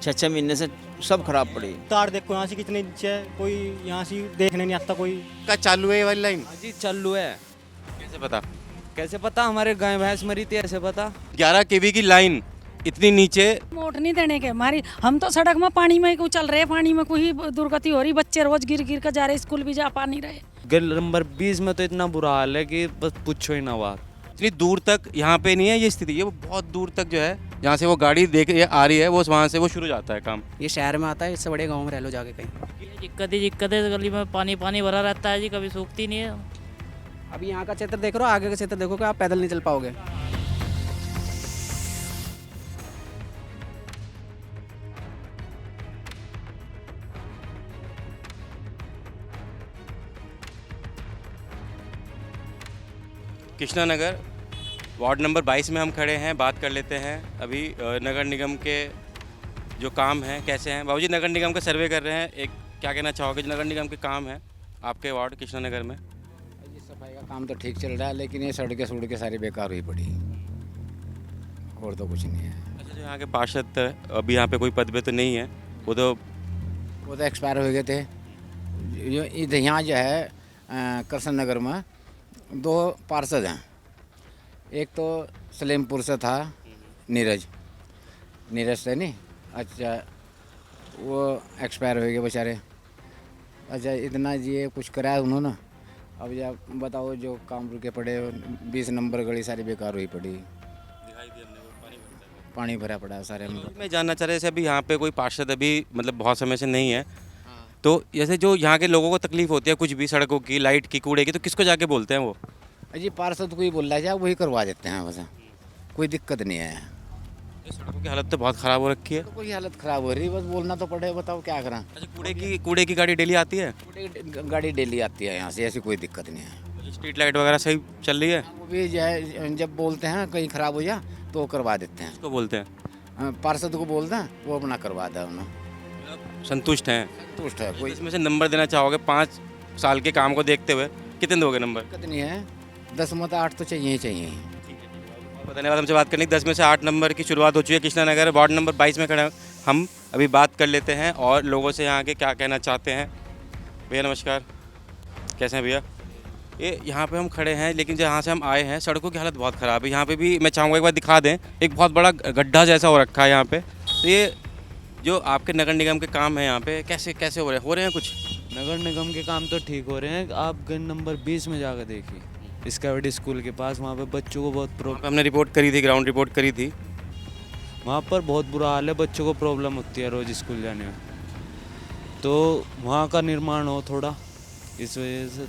6 महीने से सब खराब पड़ी। तार देखो यहाँ से कितने नीचे है, कोई यहाँ से देखने नहीं आता कोई। का चालू है ये वाली लाइन? हाँ जी चालू है। कैसे पता? कैसे पता? हमारे गाय भैंस मरी थी, ऐसे पता। 11 केवी की लाइन इतनी नीचे। मोट नहीं देने के हमारी, हम तो सड़क में पानी में को चल रहे, पानी में कोई दुर्गति हो रही, बच्चे रोज गिर गिर कर जा रहे, स्कूल भी जा पा नहीं रहे। गल नंबर 20 में तो इतना बुरा हाल है कि बस पूछो ही ना बात। इतनी दूर तक यहाँ पे नहीं है ये स्थिति, ये वो बहुत दूर तक जो है जहाँ से वो गाड़ी देख आ रही है वो वहाँ से वो शुरू जाता है काम। ये शहर में आता है, इससे बड़े गांव में रह लो जाके कहीं। दिक्कत ही दिक्कत है, गली में पानी पानी भरा रहता है जी, कभी सूखती नहीं है। अभी यहाँ का क्षेत्र देख रहे हो, आगे का क्षेत्र देखो कि आप पैदल नहीं चल पाओगे। कृष्णा नगर वार्ड नंबर 22 में हम खड़े हैं, बात कर लेते हैं अभी नगर निगम के जो काम हैं कैसे हैं। बाबूजी नगर निगम का सर्वे कर रहे हैं, एक क्या कहना चाहोगे जो नगर निगम के काम हैं आपके वार्ड कृष्णा नगर में? ये सफाई का काम तो ठीक चल रहा है, लेकिन ये सड़कें सारी बेकार हुई पड़ी, और तो कुछ नहीं है। अच्छा, जो यहाँ के पार्षद अभी यहाँ पे कोई पद पे तो नहीं है, वो तो एक्सपायर हो गए थे। जो इधर यहाँ जो है कृष्ण नगर में 2 पार्षद हैं। एक तो सलेमपुर से था नीरज से नहीं, अच्छा वो एक्सपायर हो गए बेचारे। अच्छा इतना ये कुछ कराया उन्होंने, अब जब बताओ जो काम रुके पड़े, 20 नंबर गली सारी बेकार हुई पड़ी, पानी भरा पड़ा है सारे में। मैं जानना चाह रहा जैसे अभी यहाँ पे कोई पार्षद अभी मतलब बहुत समय से नहीं है, तो जैसे जो यहाँ के लोगों को तकलीफ होती है कुछ भी, सड़कों की, लाइट की, कूड़े की, तो किसको जाके बोलते हैं वो? अजी पार्षद कोई बोल रहा है, वही करवा देते हैं बस, कोई दिक्कत नहीं है। सड़कों की हालत तो बहुत ख़राब हो रखी है। तो कोई हालत ख़राब हो रही है, बस बोलना तो पड़े, बताओ क्या करें। अच्छा कूड़े की गाड़ी डेली आती है? गाड़ी डेली आती है यहाँ से, ऐसी कोई दिक्कत नहीं है। स्ट्रीट लाइट वगैरह सही चल रही है? वो भी जो है जब बोलते हैं कहीं ख़राब हो जा तो वो करवा देते हैं। किसको बोलते हैं? पार्षद को बोलते हैं, वो अपना करवा दें उन्हें। संतुष्ट हैं? संतुष्ट है। कोई इसमें से नंबर देना चाहोगे 5 साल के काम को देखते हुए कितने दोगे नंबर? दिक्कत नहीं है, 10 में तो 8 तो चाहिए ही चाहिए। धन्यवाद हमसे बात करने की। 10 में से 8 नंबर की शुरुआत हो चुकी है। कृष्णा नगर वार्ड नंबर 22 में खड़े हैं हम, अभी बात कर लेते हैं और लोगों से यहाँ के क्या कहना चाहते हैं। भैया नमस्कार, कैसे हैं भैया? ये यहाँ पे हम खड़े हैं, लेकिन जहाँ से हम आए हैं सड़कों की हालत बहुत ख़राब है। यहाँ पे भी मैं चाहूँगा एक बार दिखा दें, एक बहुत बड़ा गड्ढा जैसा हो रखा है यहाँ पे। तो ये जो आपके नगर निगम के काम है यहाँ पे कैसे हो रहे हैं कुछ? नगर निगम के काम तो ठीक हो रहे हैं। आप गन नंबर 20 में जाकर देखिए, स्काइवडी स्कूल के पास, वहाँ पे बच्चों को बहुत प्रॉब्लम। हमने रिपोर्ट करी थी, ग्राउंड रिपोर्ट करी थी, वहाँ पर बहुत बुरा हाल है, बच्चों को प्रॉब्लम होती है रोज़ स्कूल जाने में। तो वहाँ का निर्माण हो थोड़ा, इस वजह से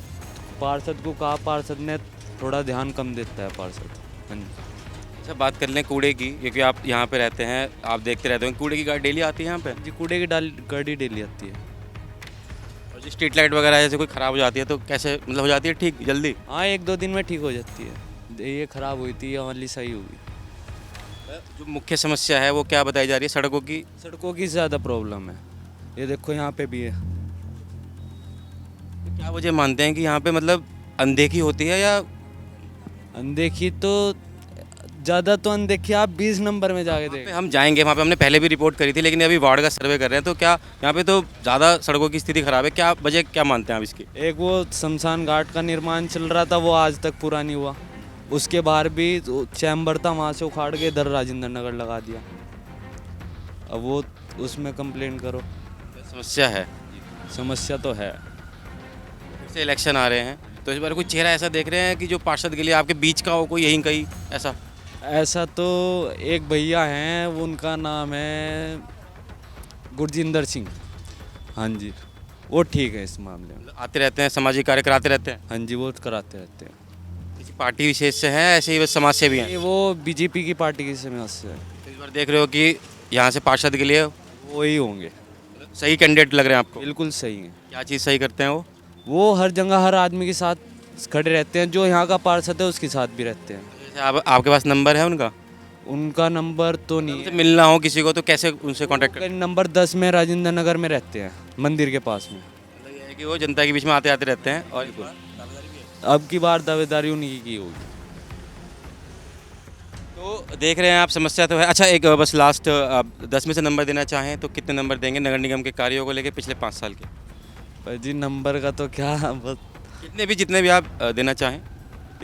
पार्षद को कहा, पार्षद ने थोड़ा ध्यान कम देता है पार्षद। हाँ जी। अच्छा बात कर लें कूड़े की, क्योंकि आप यहाँ पे रहते हैं, आप देखते रहते हैं, कूड़े की गाड़ी डेली आती है यहाँ पे? जी कूड़े की गाड़ी डेली आती है। और जो स्ट्रीट लाइट वगैरह जैसे कोई ख़राब हो जाती है तो कैसे मतलब हो जाती है ठीक जल्दी? हाँ 1-2 दिन में ठीक हो जाती है। ये ख़राब हुई थी, ये वाली सही होगी। जो मुख्य समस्या है वो क्या बताई जा रही है? सड़कों की ज़्यादा प्रॉब्लम है। ये देखो यहाँ पे भी है। तो क्या वजह मानते हैं कि यहाँ पे मतलब अनदेखी होती है या? अनदेखी तो ज़्यादा तो अनदेखी आप 20 नंबर में जाके देखें। हम जाएंगे वहाँ पे, हमने पहले भी रिपोर्ट करी थी, लेकिन अभी वार्ड का सर्वे कर रहे हैं, तो क्या यहाँ पे तो ज़्यादा सड़कों की स्थिति ख़राब है, क्या वजह क्या मानते हैं आप इसकी? एक वो शमशान घाट का निर्माण चल रहा था, वो आज तक पूरा नहीं हुआ। उसके बाहर भी चैम्बर था, वहाँ से उखाड़ के इधर राजेंद्र नगर लगा दिया। अब वो उसमें कंप्लेंट करो। समस्या है? समस्या तो है। फिर से इलेक्शन आ रहे हैं, तो इस बार कोई चेहरा ऐसा देख रहे हैं कि जो पार्षद के लिए आपके बीच का हो, कोई यहीं कहीं ऐसा? ऐसा तो एक भैया हैं, वो उनका नाम है गुरजिंदर सिंह। हाँ जी, वो ठीक है इस मामले में। आते रहते हैं, सामाजिक कार्य कराते रहते हैं? हाँ जी, वो कराते रहते हैं। किसी पार्टी विशेष से हैं, ऐसे ही बस समाज सेवी हैं? ये वो बीजेपी की पार्टी की समस्या है। तो इस बार देख रहे हो कि यहाँ से पार्षद के लिए वो ही होंगे। सही कैंडिडेट लग रहे हैं आपको? बिल्कुल सही है। क्या चीज़ सही करते हैं वो हर जगह हर आदमी के साथ खड़े रहते हैं, जो यहाँ का पार्षद है उसके साथ भी रहते हैं। जैसे आपके पास नंबर है उनका? उनका नंबर तो नहीं उनसे है। मिलना हो किसी को तो कैसे उनसे कांटेक्ट करें? नंबर 10 में राजेंद्र नगर में रहते हैं, मंदिर के पास में। मतलब ये है कि वो जनता के बीच में आते आते रहते हैं। और अब की बार दावेदारी उन्हीं की होगी। तो तो देख रहे हैं आप, समस्या तो है। अच्छा, एक बस लास्ट, आप 10 में से नंबर देना चाहें तो कितने नंबर देंगे नगर निगम के कार्यों को लेकर पिछले 5 साल के? पर जी नंबर का तो क्या, बस जितने भी आप देना चाहें।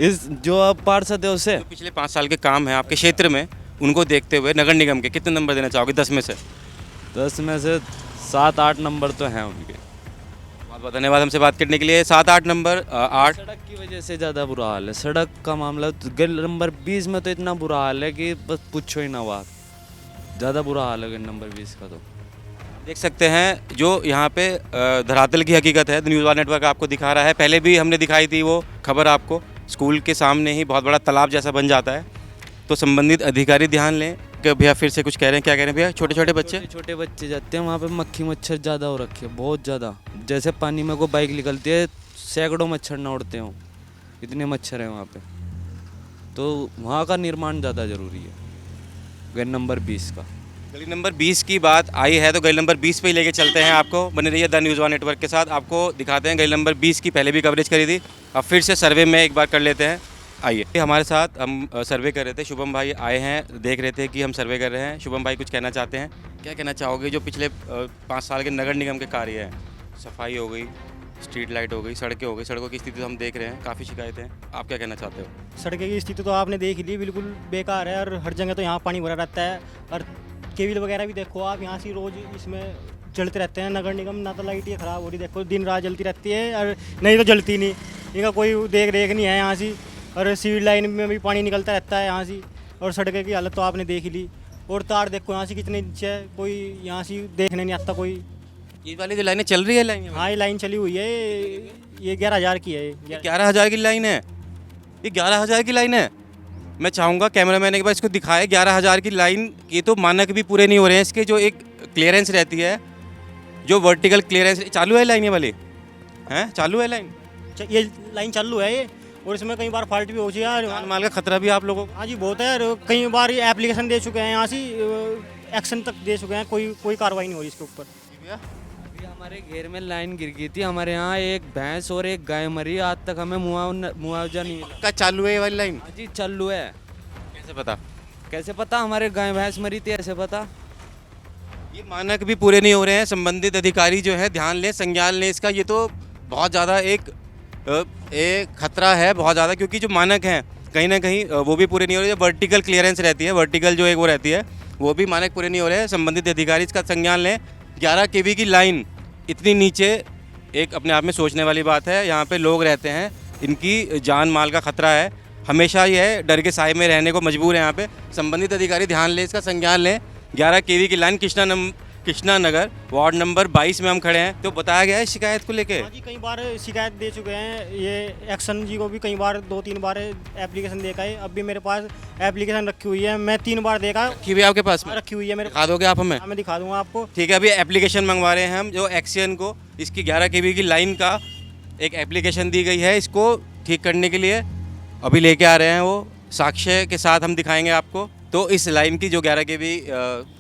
इस जो अब पार्षद है उसे जो पिछले 5 साल के काम हैं आपके क्षेत्र में, उनको देखते हुए नगर निगम के कितने नंबर देना चाहोगे 10 में से? 10 में से 7-8 नंबर तो हैं उनके। बहुत बहुत धन्यवाद हमसे बात करने के लिए। 7-8 नंबर 8। सड़क की वजह से ज़्यादा बुरा हाल है, सड़क का मामला तो गली नंबर 20 में तो इतना बुरा हाल है कि बस पूछो ही ना बात, ज़्यादा बुरा हाल है गली नंबर 20 का। तो देख सकते हैं जो यहाँ पे धरातल की हकीकत है, न्यूज़ 1 नेटवर्क आपको दिखा रहा है। पहले भी हमने दिखाई थी वो खबर आपको, स्कूल के सामने ही बहुत बड़ा तालाब जैसा बन जाता है। तो संबंधित अधिकारी ध्यान लें कि भैया फिर से कुछ कह रहे हैं, क्या कह रहे हैं भैया? छोटे छोटे बच्चे जाते हैं वहाँ पे, मक्खी मच्छर ज़्यादा हो रखे हैं, बहुत ज़्यादा। जैसे पानी में कोई बाइक निकलती है, सैकड़ों मच्छर ना उड़ते हों, इतने मच्छर हैं वहाँ पे। तो वहाँ का निर्माण ज़्यादा ज़रूरी है, गली नंबर 20 का। गली नंबर 20 की बात आई है तो गली नंबर 20 पे ही लेके चलते हैं आपको। बने रहिए द न्यूज़ 1 नेटवर्क के साथ, आपको दिखाते हैं गली नंबर 20 की पहले भी कवरेज करी थी, अब फिर से सर्वे में एक बार कर लेते हैं। आइए, हमारे साथ हम सर्वे कर रहे थे, शुभम भाई आए हैं, देख रहे थे कि हम सर्वे कर रहे हैं। शुभम भाई कुछ कहना चाहते हैं, क्या कहना चाहोगे जो पिछले 5 साल के नगर निगम के कार्य हैं? सफाई हो गई, स्ट्रीट लाइट हो गई, सड़कें हो गई, सड़कों की स्थिति तो हम देख रहे हैं, काफ़ी शिकायतें हैं, आप क्या कहना चाहते हो? सड़कें की स्थिति तो आपने देख ली, बिल्कुल बेकार है। और हर जगह तो यहाँ पानी भरा रहता है। और केबिल वगैरह भी देखो आप, यहाँ से रोज़ इसमें जलते रहते हैं। नगर निगम ना तो लाइट ये ख़राब हो रही, देखो दिन रात जलती रहती है, और नहीं तो जलती नहीं, इनका कोई देख रेख नहीं है यहाँ से। और सिविल लाइन में भी पानी निकलता रहता है यहाँ से। और सड़कें की हालत तो आपने देख ही ली। और तार देखो यहाँ से कितने नीचे है, कोई यहाँ से देखने नहीं आता कोई। ये वाली जो लाइनें चल रही है, लाइन हाँ, ये लाइन चली हुई है, ये 11,000 की है। ये 11,000 की लाइन है, ये 11,000 की लाइन है। मैं चाहूँगा कैमरामैन एक बार इसको दिखाए, 11,000 की लाइन। ये तो मानक भी पूरे नहीं हो रहे हैं इसके, जो एक क्लियरेंस रहती है, जो वर्टिकल क्लियरेंस। चालू है लाइन ये वाली, हैं? चालू है लाइन? ये लाइन चालू है ये, और इसमें कई बार फॉल्ट भी हो जाए। जान माल का खतरा भी आप लोगों को? हाँ जी, बहुत है। और कई बार ये एप्लीकेशन दे चुके हैं यहाँ से, एक्शन तक दे चुके हैं, कोई कार्रवाई नहीं हो रही इसके ऊपर। अभी हमारे घेर में लाइन गिर गई थी, हमारे यहाँ एक भैंस और एक गाय मरी, आज तक हमें मुआवजा नहीं मिला। का चालू है ये वाली लाइन? हाँ जी चालू है। कैसे पता? हमारे गाय भैंस मरी थी, ऐसे पता? ये मानक भी पूरे नहीं हो रहे हैं। संबंधित अधिकारी जो है ध्यान लें, संज्ञान लें इसका। ये तो बहुत ज़्यादा एक खतरा है, बहुत ज़्यादा, क्योंकि जो मानक हैं कहीं ना कहीं वो भी पूरे नहीं हो रहे। वर्टिकल क्लियरेंस रहती है, वर्टिकल जो एक वो रहती है, वो भी मानक पूरे नहीं हो रहे हैं। संबंधित अधिकारी इसका संज्ञान लें। 11 kV की लाइन इतनी नीचे, एक अपने आप में सोचने वाली बात है। यहाँ पे लोग रहते हैं, इनकी जान माल का खतरा है, हमेशा ये है डर के साए में रहने को मजबूर है यहाँ पे। संबंधित अधिकारी ध्यान लें, इसका संज्ञान लें। 11 kV की line Krishna Nagar ward number 22 में हम खड़े हैं। तो बताया गया है शिकायत को लेके? हाँ जी, कई बार शिकायत दे चुके हैं। ये एक्शन जी को भी कई बार 2-3 बार एप्लीकेशन देखा है। अब भी मेरे पास एप्लीकेशन रखी हुई है, मैं 3 बार देखा। रखी हुई है आपके पास में? रखी हुई है मेरे। दिखा दोगे आप हमें? मैं दिखा दूंगा आपको। ठीक है, अभी एप्लीकेशन मंगवा रहे हैं हम, जो एक्शन को इसकी 11 kV की लाइन का एक एप्लीकेशन दी गई है, इसको ठीक करने के लिए अभी लेके आ रहे हैं। वो साक्ष्य के साथ हम दिखाएंगे आपको। तो इस लाइन की जो 11 kV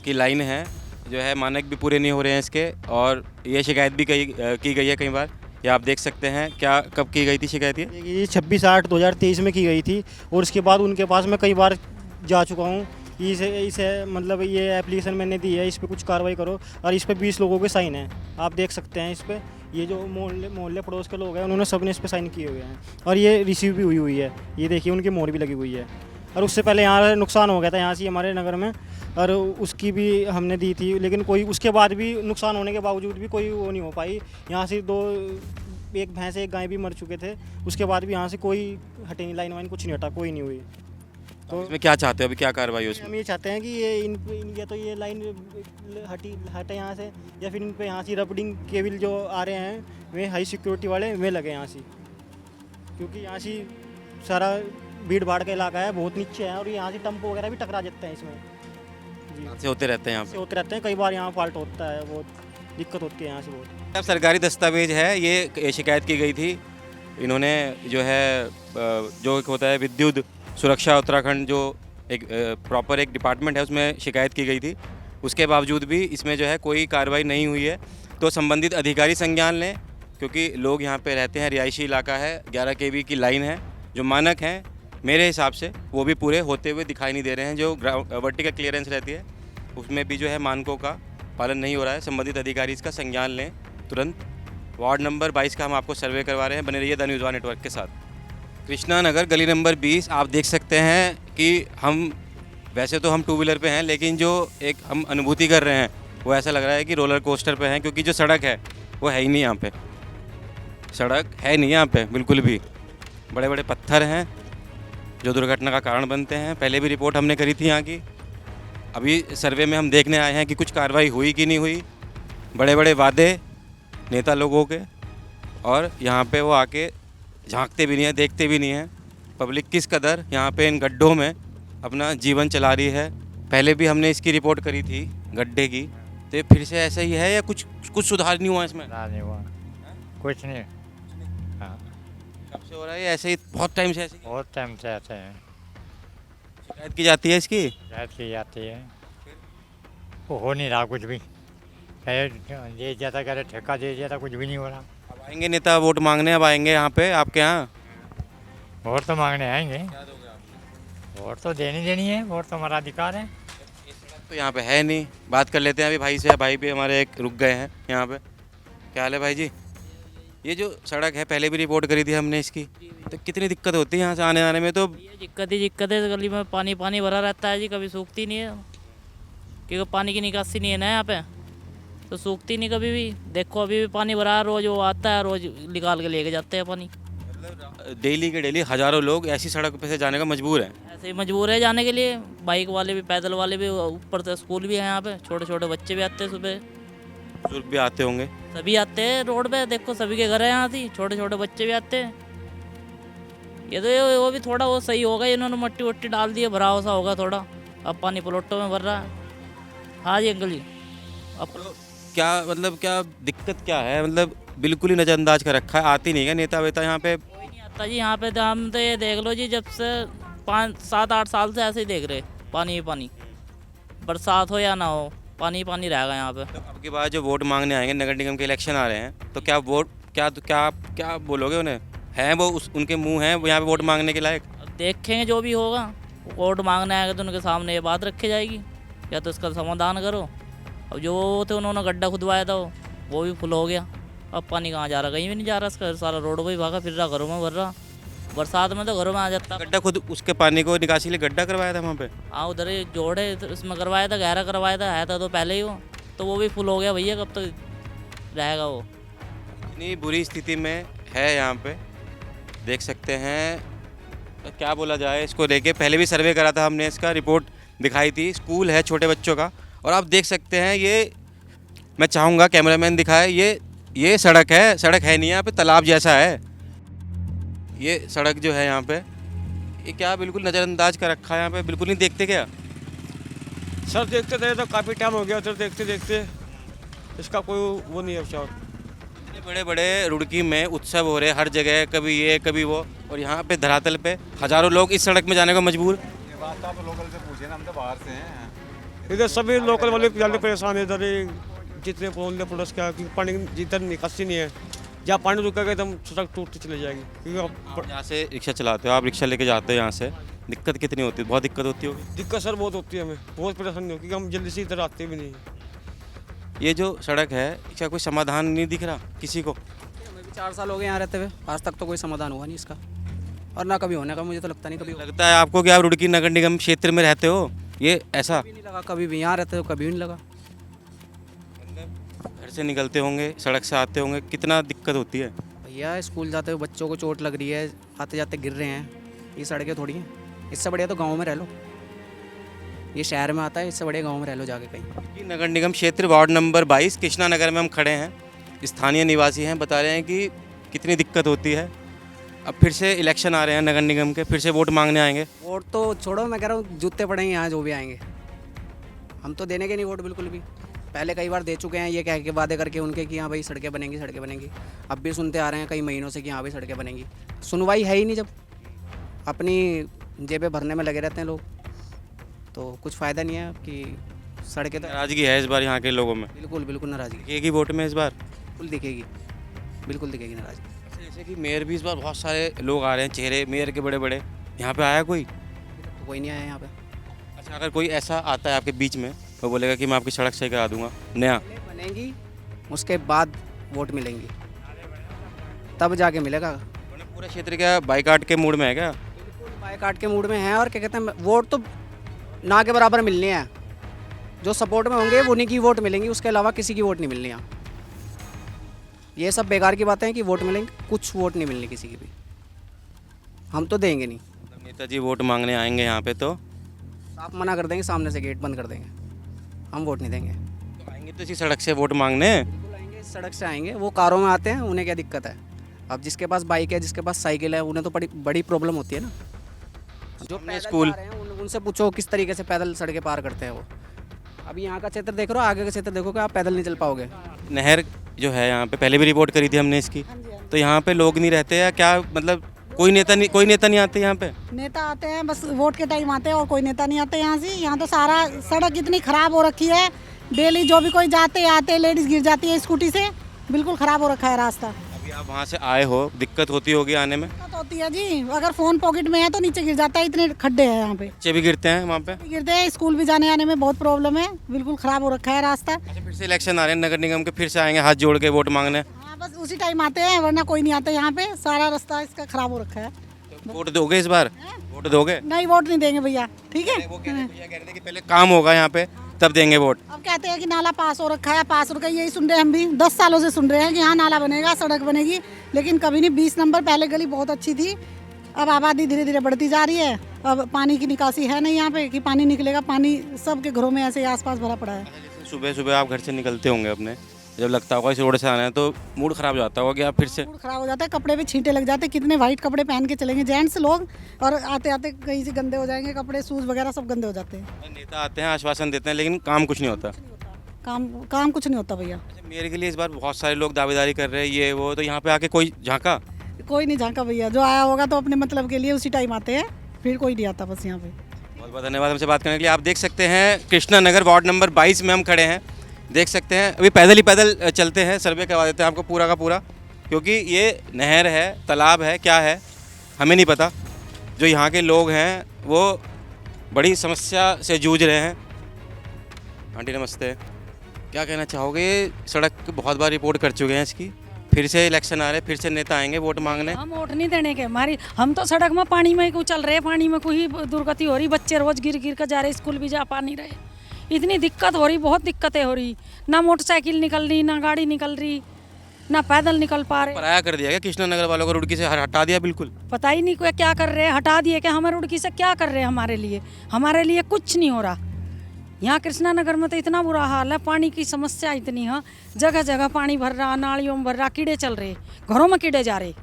की लाइन है, जो है मानक भी पूरे नहीं हो रहे हैं इसके, और ये शिकायत भी की गई है कई बार। ये आप देख सकते हैं। क्या कब की गई थी शिकायत? ये 26/8/2023 में की गई थी, और उसके बाद उनके पास मैं कई बार जा चुका हूँ। इसे मतलब ये एप्लीकेशन मैंने दी है, इस पर कुछ कार्रवाई करो। और इस पर 20 लोगों के साइन हैं, आप देख सकते हैं। इस पर ये जो मोहल्ले पड़ोस के लोग हैं, उन्होंने सबने इस पर साइन किए हुए हैं, और ये रिसीव भी हुई है। ये देखिए, उनकी मोहर भी लगी हुई है। और उससे पहले यहाँ नुकसान हो गया था यहाँ से हमारे नगर में, और उसकी भी हमने दी थी, लेकिन कोई उसके बाद भी नुकसान होने के बावजूद भी कोई वो नहीं हो पाई। यहाँ से एक भैंस एक गाय भी मर चुके थे, उसके बाद भी यहाँ से कोई हटे नहीं, लाइन वाइन कुछ नहीं हटा, कोई नहीं हुई। तो इसमें क्या चाहते हो, अभी क्या कार्रवाई हो उसमें? हम ये चाहते हैं कि ये तो ये लाइन हटे यहाँ से, या फिर इन पे यहाँ से रबडिंग केबल जो आ रहे हैं, वे हाई सिक्योरिटी वाले वे लगे यहाँ से, क्योंकि यहाँ से सारा भीड़ भाड़ का इलाका है, बहुत नीचे है, और यहाँ से टम्पो वगैरह भी टकरा जाते हैं इसमें जी, से होते रहते हैं यहाँ से होते रहते हैं। कई बार यहाँ फॉल्ट होता है, बहुत दिक्कत होती है यहाँ से बहुत। अब सरकारी दस्तावेज है, ये शिकायत की गई थी। इन्होंने जो है जो एक होता है विद्युत सुरक्षा उत्तराखंड, जो एक प्रॉपर एक डिपार्टमेंट है, उसमें शिकायत की गई थी। उसके बावजूद भी इसमें जो है कोई कार्रवाई नहीं हुई है। तो संबंधित अधिकारी संज्ञान लें, क्योंकि लोग यहाँ पे रहते हैं, रिहायशी इलाका है, 11 kV की लाइन है, जो मानक हैं मेरे हिसाब से वो भी पूरे होते हुए दिखाई नहीं दे रहे हैं। जो वर्टिकल क्लियरेंस रहती है उसमें भी जो है मानकों का पालन नहीं हो रहा है। संबंधित अधिकारी इसका संज्ञान लें तुरंत। वार्ड नंबर 22 का हम आपको सर्वे करवा रहे हैं। बने रहिए द न्यूज़ वन नेटवर्क के साथ। कृष्णा नगर गली नंबर 20 आप देख सकते हैं कि हम वैसे तो हम टू व्हीलर पे हैं, लेकिन जो एक हम अनुभूति कर रहे हैं वो ऐसा लग रहा है कि रोलर कोस्टर पे हैं, क्योंकि जो सड़क है वो है ही नहीं यहाँ पे। सड़क है नहीं यहाँ पे बिल्कुल भी। बड़े बड़े पत्थर हैं जो दुर्घटना का कारण बनते हैं। पहले भी रिपोर्ट हमने करी थी यहाँ की। अभी सर्वे में हम देखने आए हैं कि कुछ कार्रवाई हुई कि नहीं हुई। बड़े बड़े वादे नेता लोगों के, और यहाँ पे वो आके झांकते भी नहीं हैं, देखते भी नहीं हैं पब्लिक किस कदर यहाँ पे इन गड्ढों में अपना जीवन चला रही है। पहले भी हमने इसकी रिपोर्ट करी थी गड्ढे की, तो ये फिर से ऐसा ही है या कुछ सुधार नहीं हुआ इसमें? नहीं हुआ, कुछ नहीं। हाँ, कब से हो रहा है ये ऐसे ही? बहुत टाइम से ऐसे ही बहुत टाइम से ऐसे हैं। शिकायत की जाती है इसकी? शिकायत की जाती है, वो हो नहीं रहा कुछ भी। पहले दे जाता, कह रहे ठेका दे जाता, कुछ भी नहीं हो रहा। अब आएंगे नेता वोट मांगने, अब आएंगे यहाँ पे आपके यहाँ? वोट तो मांगने आएंगे, वोट तो देनी है, वोट तो हमारा अधिकार है। तो यहाँ पे है नहीं। बात कर लेते हैं अभी भाई से। भाई भी हमारे एक रुक गए हैं यहाँ पे। क्या हाल है भाई जी? ये जो सड़क है पहले भी रिपोर्ट करी थी हमने इसकी, तो कितनी दिक्कत होती है यहाँ से आने जाने में? तो ये दिक्कत है, गली में पानी पानी भरा रहता है जी, कभी सूखती नहीं है क्योंकि पानी की निकासी नहीं है ना यहाँ पे, तो सूखती नहीं कभी भी। देखो अभी भी पानी भरा है, रोज़ वो आता है, रोज़ निकाल के लेके जाते हैं पानी। डेली के डेली हज़ारों लोग ऐसी सड़क पे से जाने का मजबूर हैं। ऐसे ही मजबूर है जाने के लिए, बाइक वाले भी, पैदल वाले भी, ऊपर से स्कूल भी है यहाँ पे, छोटे छोटे बच्चे भी आते हैं सुबह, बुजुर्ग भी आते होंगे। सभी आते हैं रोड पे। देखो सभी के घर है यहाँ से, छोटे छोटे बच्चे भी आते हैं। ये तो वो भी थोड़ा वो सही होगा, इन्होंने मट्टी वट्टी डाल दी है, भराव सा होगा थोड़ा, अब पानी प्लॉटों में भर रहा है। हाँ जी अंकल जी। अब क्या मतलब, क्या दिक्कत क्या है? मतलब बिल्कुल ही नज़रअंदाज कर रखा है, आती नहीं है नेता वेता यहाँ पे? कोई नहीं आता जी यहाँ पे। तो हम तो ये देख लो जी, जब से 5-7-8 साल से ऐसे ही देख रहे, पानी ही पानी, बरसात हो या ना हो, पानी ही पानी रहेगा यहाँ पे। तो अब की बार जो वोट मांगने आएंगे, नगर निगम के इलेक्शन आ रहे हैं, तो क्या वोट क्या बोलोगे उन्हें? हैं वो उनके मुंह हैं वो यहाँ पे वोट मांगने के लायक? अब देखेंगे जो भी होगा, वोट मांगने आएगा तो उनके सामने ये बात रखी जाएगी, या तो इसका समाधान करो। अब जो थे उन्होंने गड्ढा खुदवाया था वो भी फुल हो गया, अब पानी कहाँ जा रहा? कहीं भी नहीं जा रहा, इसका सारा रोड वही भागा फिर रहा, घरों में भर रहा। बरसात में तो घरों में आ जाता। गड्ढा खुद उसके पानी को निकासी के लिए गड्ढा करवाया था वहाँ पे? हाँ उधर ही जोड़ है, इसमें करवाया था, गहरा करवाया था, है था तो पहले ही वो, तो वो भी फुल हो गया भैया, कब तक रहेगा वो? इतनी बुरी स्थिति में है यहाँ पे, देख सकते हैं। तो क्या बोला जाए इसको लेके? पहले भी सर्वे करा था हमने, इसका रिपोर्ट दिखाई थी। स्कूल है छोटे बच्चों का, और आप देख सकते हैं ये, मैं चाहूँगा कैमरामैन दिखाए, ये सड़क है नहीं यहाँ पे, तालाब जैसा है ये सड़क जो है यहाँ पे। ये क्या बिल्कुल नज़रअंदाज कर रखा है यहाँ पे, बिल्कुल नहीं देखते क्या? सर देखते थे तो काफ़ी टाइम हो गया, सर देखते देखते इसका कोई वो नहीं है। सर इतने बड़े बड़े रुड़की में उत्सव हो रहे हर जगह, कभी ये कभी वो, और यहाँ पे धरातल पे हज़ारों लोग इस सड़क में जाने को मजबूर। ये बात आप लोकल से पूछिए ना, हम तो बाहर से हैं। इधर सभी लोकल वाले ज़्यादा परेशान है। इधर जितने पोल पुलिस का, क्योंकि पानी जिधर निकासी नहीं है, जहाँ पानी रुकेगा एकदम सड़क टूटती चली जाएगी। क्योंकि आप यहाँ से रिक्शा चलाते हो, आप रिक्शा लेके जाते हो यहाँ से, दिक्कत कितनी होती है? बहुत दिक्कत होती होगी। दिक्कत सर बहुत होती है, हमें बहुत परेशानी होती है, क्योंकि हम जल्दी से इधर आते भी नहीं। ये जो सड़क है इसका कोई समाधान नहीं दिख रहा किसी को? हमें भी 4 साल हो गए यहाँ रहते हुए, आज तक तो कोई समाधान हुआ नहीं इसका, और ना कभी होने का मुझे तो लगता नहीं कभी लगता है आपको कि आप रुड़की नगर निगम क्षेत्र में रहते हो? ये ऐसा नहीं लगा कभी भी, यहाँ रहते हो कभी भी नहीं लगा। घर से निकलते होंगे, सड़क से आते होंगे, कितना दिक्कत होती है? भैया स्कूल जाते हुए बच्चों को चोट लग रही है, आते जाते गिर रहे हैं, ये सड़कें थोड़ी हैं। इससे बढ़िया तो गांव में रह लो, ये शहर में आता है, इससे बढ़िया गांव में रह लो जाके कहीं। नगर निगम क्षेत्र वार्ड नंबर 22 कृष्णा नगर में हम खड़े हैं। स्थानीय निवासी हैं, बता रहे हैं कि कितनी दिक्कत होती है। अब फिर से इलेक्शन आ रहे हैं नगर निगम के, फिर से वोट मांगने आएंगे। वोट तो छोड़ो, मैं कह रहा हूँ जूते पड़ेंगे यहाँ जो भी आएंगे, हम तो देने के नहीं वोट बिल्कुल भी। पहले कई बार दे चुके हैं ये कह के वादे करके उनके कि हाँ भाई सड़कें बनेंगी। अब भी सुनते आ रहे हैं कई महीनों से कि हाँ भाई सड़कें बनेंगी। सुनवाई है ही नहीं, जब अपनी जेबें भरने में लगे रहते हैं लोग, तो कुछ फ़ायदा नहीं है कि सड़कें। तो नाराज़गी है इस बार यहाँ के लोगों में? बिल्कुल नाराज़गी दिखेगी वोट में इस बार? बिल्कुल दिखेगी नाराज़गी। जैसे कि मेयर भी इस बार बहुत सारे लोग आ रहे हैं, चेहरे मेयर के बड़े बड़े, यहाँ पे आया कोई? तो कोई नहीं आया यहाँ पे। अच्छा, अगर कोई ऐसा आता है आपके बीच में वो बोलेगा कि मैं आपकी सड़क सही करा दूंगा नया, पहले बनेंगी उसके बाद वोट मिलेंगी, तब जाके मिलेगा। वरना पूरा क्षेत्र क्या बाइकाट के मूड में है क्या? बाय काट के मूड में है और क्या कहते हैं, वोट तो ना के बराबर मिलने हैं। जो सपोर्ट में होंगे उन्हीं की वोट मिलेंगी, उसके अलावा किसी की वोट नहीं मिलनी यहाँ। ये सब बेकार की बातें हैं कि वोट मिलेंगे, कुछ वोट नहीं मिलनी किसी की भी। हम तो देंगे नहीं, नेताजी वोट मांगने आएंगे यहाँ पे तो आप मना कर देंगे, सामने से गेट बंद कर देंगे, हम वोट नहीं देंगे। आएंगे तो इसी सड़क से वोट मांगने। बिल्कुल आएंगे, इस सड़क से आएंगे। वो कारों में आते हैं, उन्हें क्या दिक्कत है? अब जिसके पास बाइक है, जिसके पास साइकिल है, उन्हें तो बड़ी बड़ी प्रॉब्लम होती है ना। जो पैदल स्कूल- जा रहे हैं उनसे पूछो किस तरीके से पैदल सड़कें पार करते हैं वो। अभी यहाँ का क्षेत्र देख रहे हो, आगे का क्षेत्र देखो कि आप पैदल नहीं चल पाओगे। नहर जो है यहाँ पे पहले भी रिपोर्ट करी थी हमने इसकी, तो यहाँ पे लोग नहीं रहते या क्या? मतलब कोई नेता नहीं आते यहाँ पे? नेता आते हैं बस वोट के टाइम आते हैं और कोई नेता नहीं आते यहाँ से। यहाँ तो सारा सड़क इतनी खराब हो रखी है, डेली जो भी कोई जाते आते लेडीज गिर जाती है स्कूटी से, बिल्कुल खराब हो रखा है रास्ता। अभी आप वहाँ से आए हो, दिक्कत होती होगी आने में? दिक्कत होती है जी, अगर फोन पॉकेट में है तो नीचे गिर जाता है, इतने खड्डे हैं यहाँ पे। बच्चे भी गिरते हैं वहाँ पे? गिरते हैं, स्कूल भी जाने आने में बहुत प्रॉब्लम है, बिल्कुल खराब हो रखा है रास्ता। अच्छा, फिर से इलेक्शन आ रहे हैं नगर निगम के, फिर से आएंगे हाथ जोड़ के वोट मांगने? हाँ बस उसी टाइम आते हैं, वरना कोई नहीं आता यहाँ पे। सारा रास्ता इसका खराब हो रखा है। तो वोट दोगे इस बार? वोट दोगे? नहीं, वोट नहीं देंगे भैया, ठीक है। वो कह रहे थे कि पहले काम होगा यहाँ पे तब देंगे वोट। अब कहते हैं कि नाला पास हो रखा है, पास हो रखा है, यही सुन रहे हैं हम भी। 10 सालों से सुन रहे हैं कि यहाँ नाला बनेगा, सड़क बनेगी, लेकिन कभी नहीं। 20 नंबर पहले गली बहुत अच्छी थी, अब आबादी धीरे धीरे बढ़ती जा रही है। अब पानी की निकासी है नहीं यहाँ पे कि पानी निकलेगा। पानी सबके घरों में ऐसे आसपास भरा पड़ा है। सुबह सुबह आप घर से निकलते होंगे अपने, जब लगता होगा इस रोड से आना है तो मूड खराब हो जाता होगा कि आप फिर से? मूड खराब हो जाता है, कपड़े पे छींटे लग जाते हैं। कितने वाइट कपड़े पहन के चलेंगे जेंट्स लोग, और आते आते कहीं से गंदे हो जाएंगे कपड़े, शूज वगैरह सब गंदे हो जाते हैं। नेता आते हैं, आश्वासन देते हैं, लेकिन काम कुछ नहीं होता। काम कुछ नहीं होता भैया। अच्छा, मेरे के लिए इस बार बहुत सारे लोग दावेदारी कर रहे हैं ये वो, तो यहाँ पे आके कोई झांका? कोई नहीं झांका भैया, जो आया होगा तो अपने मतलब के लिए उसी टाइम आते हैं, फिर कोई नहीं आता बस यहाँ पे। बहुत बहुत धन्यवाद हमसे बात करने के लिए। आप देख सकते हैं कृष्णा नगर वार्ड नंबर 22 में हम खड़े हैं। देख सकते हैं अभी पैदल चलते हैं, सर्वे करवा देते हैं आपको पूरा का पूरा, क्योंकि ये नहर है, तालाब है, क्या है हमें नहीं पता। जो यहाँ के लोग हैं वो बड़ी समस्या से जूझ रहे हैं। आंटी नमस्ते, क्या कहना चाहोगे? सड़क बहुत बार रिपोर्ट कर चुके हैं इसकी, फिर से इलेक्शन आ रहे, फिर से नेता आएंगे वोट मांगने। हम वोट नहीं देने के, हम तो सड़क में पानी में को चल रहे, पानी में कोई दुर्गति हो रही, बच्चे रोज गिर गिर कर जा रहे, स्कूल भी जा पा नहीं रहे। इतनी दिक्कत हो रही, बहुत दिक्कतें हो रही। ना मोटरसाइकिल निकल रही, ना गाड़ी निकल रही, ना पैदल निकल पा रहे। पराया कर दिया क्या कृष्णा नगर वालों को? रुड़की से हटा दिया बिल्कुल? पता ही नहीं कोई क्या कर रहे हैं, हटा दिए क्या? हमें रुड़की से क्या कर रहे हैं? हमारे लिए कुछ नहीं हो रहा। यहाँ कृष्णा नगर में तो इतना बुरा हाल है, पानी की समस्या इतनी है, जगह जगह पानी भर रहा, नालियों में भर रहा, कीड़े चल रहे, घरों में कीड़े जा रहे।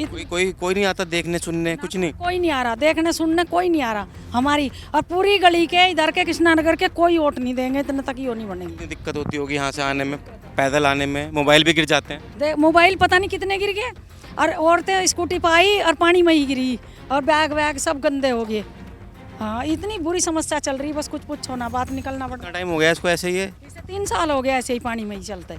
कोई नहीं आता देखने सुनने, कुछ नहीं? कोई नहीं आ रहा देखने सुनने, कोई नहीं आ रहा हमारी। और पूरी गली के इधर के कृष्णा नगर के कोई वोट नहीं देंगे, इतने तक ही नहीं बनेगी। कितनी दिक्कत होती होगी यहाँ से आने में, पैदल आने में? मोबाइल भी गिर जाते हैं? मोबाइल पता नहीं कितने गिर गए, और औरतें स्कूटी पर आई और पानी में ही गिरी, और बैग वैग सब गंदे हो गए। हाँ, इतनी बुरी समस्या चल रही, बस कुछ पूछो ना, बात निकलना पड़ता। कितना टाइम हो गया इसको ऐसे ही? इसे 3 साल हो गया ऐसे ही पानी में ही चलते।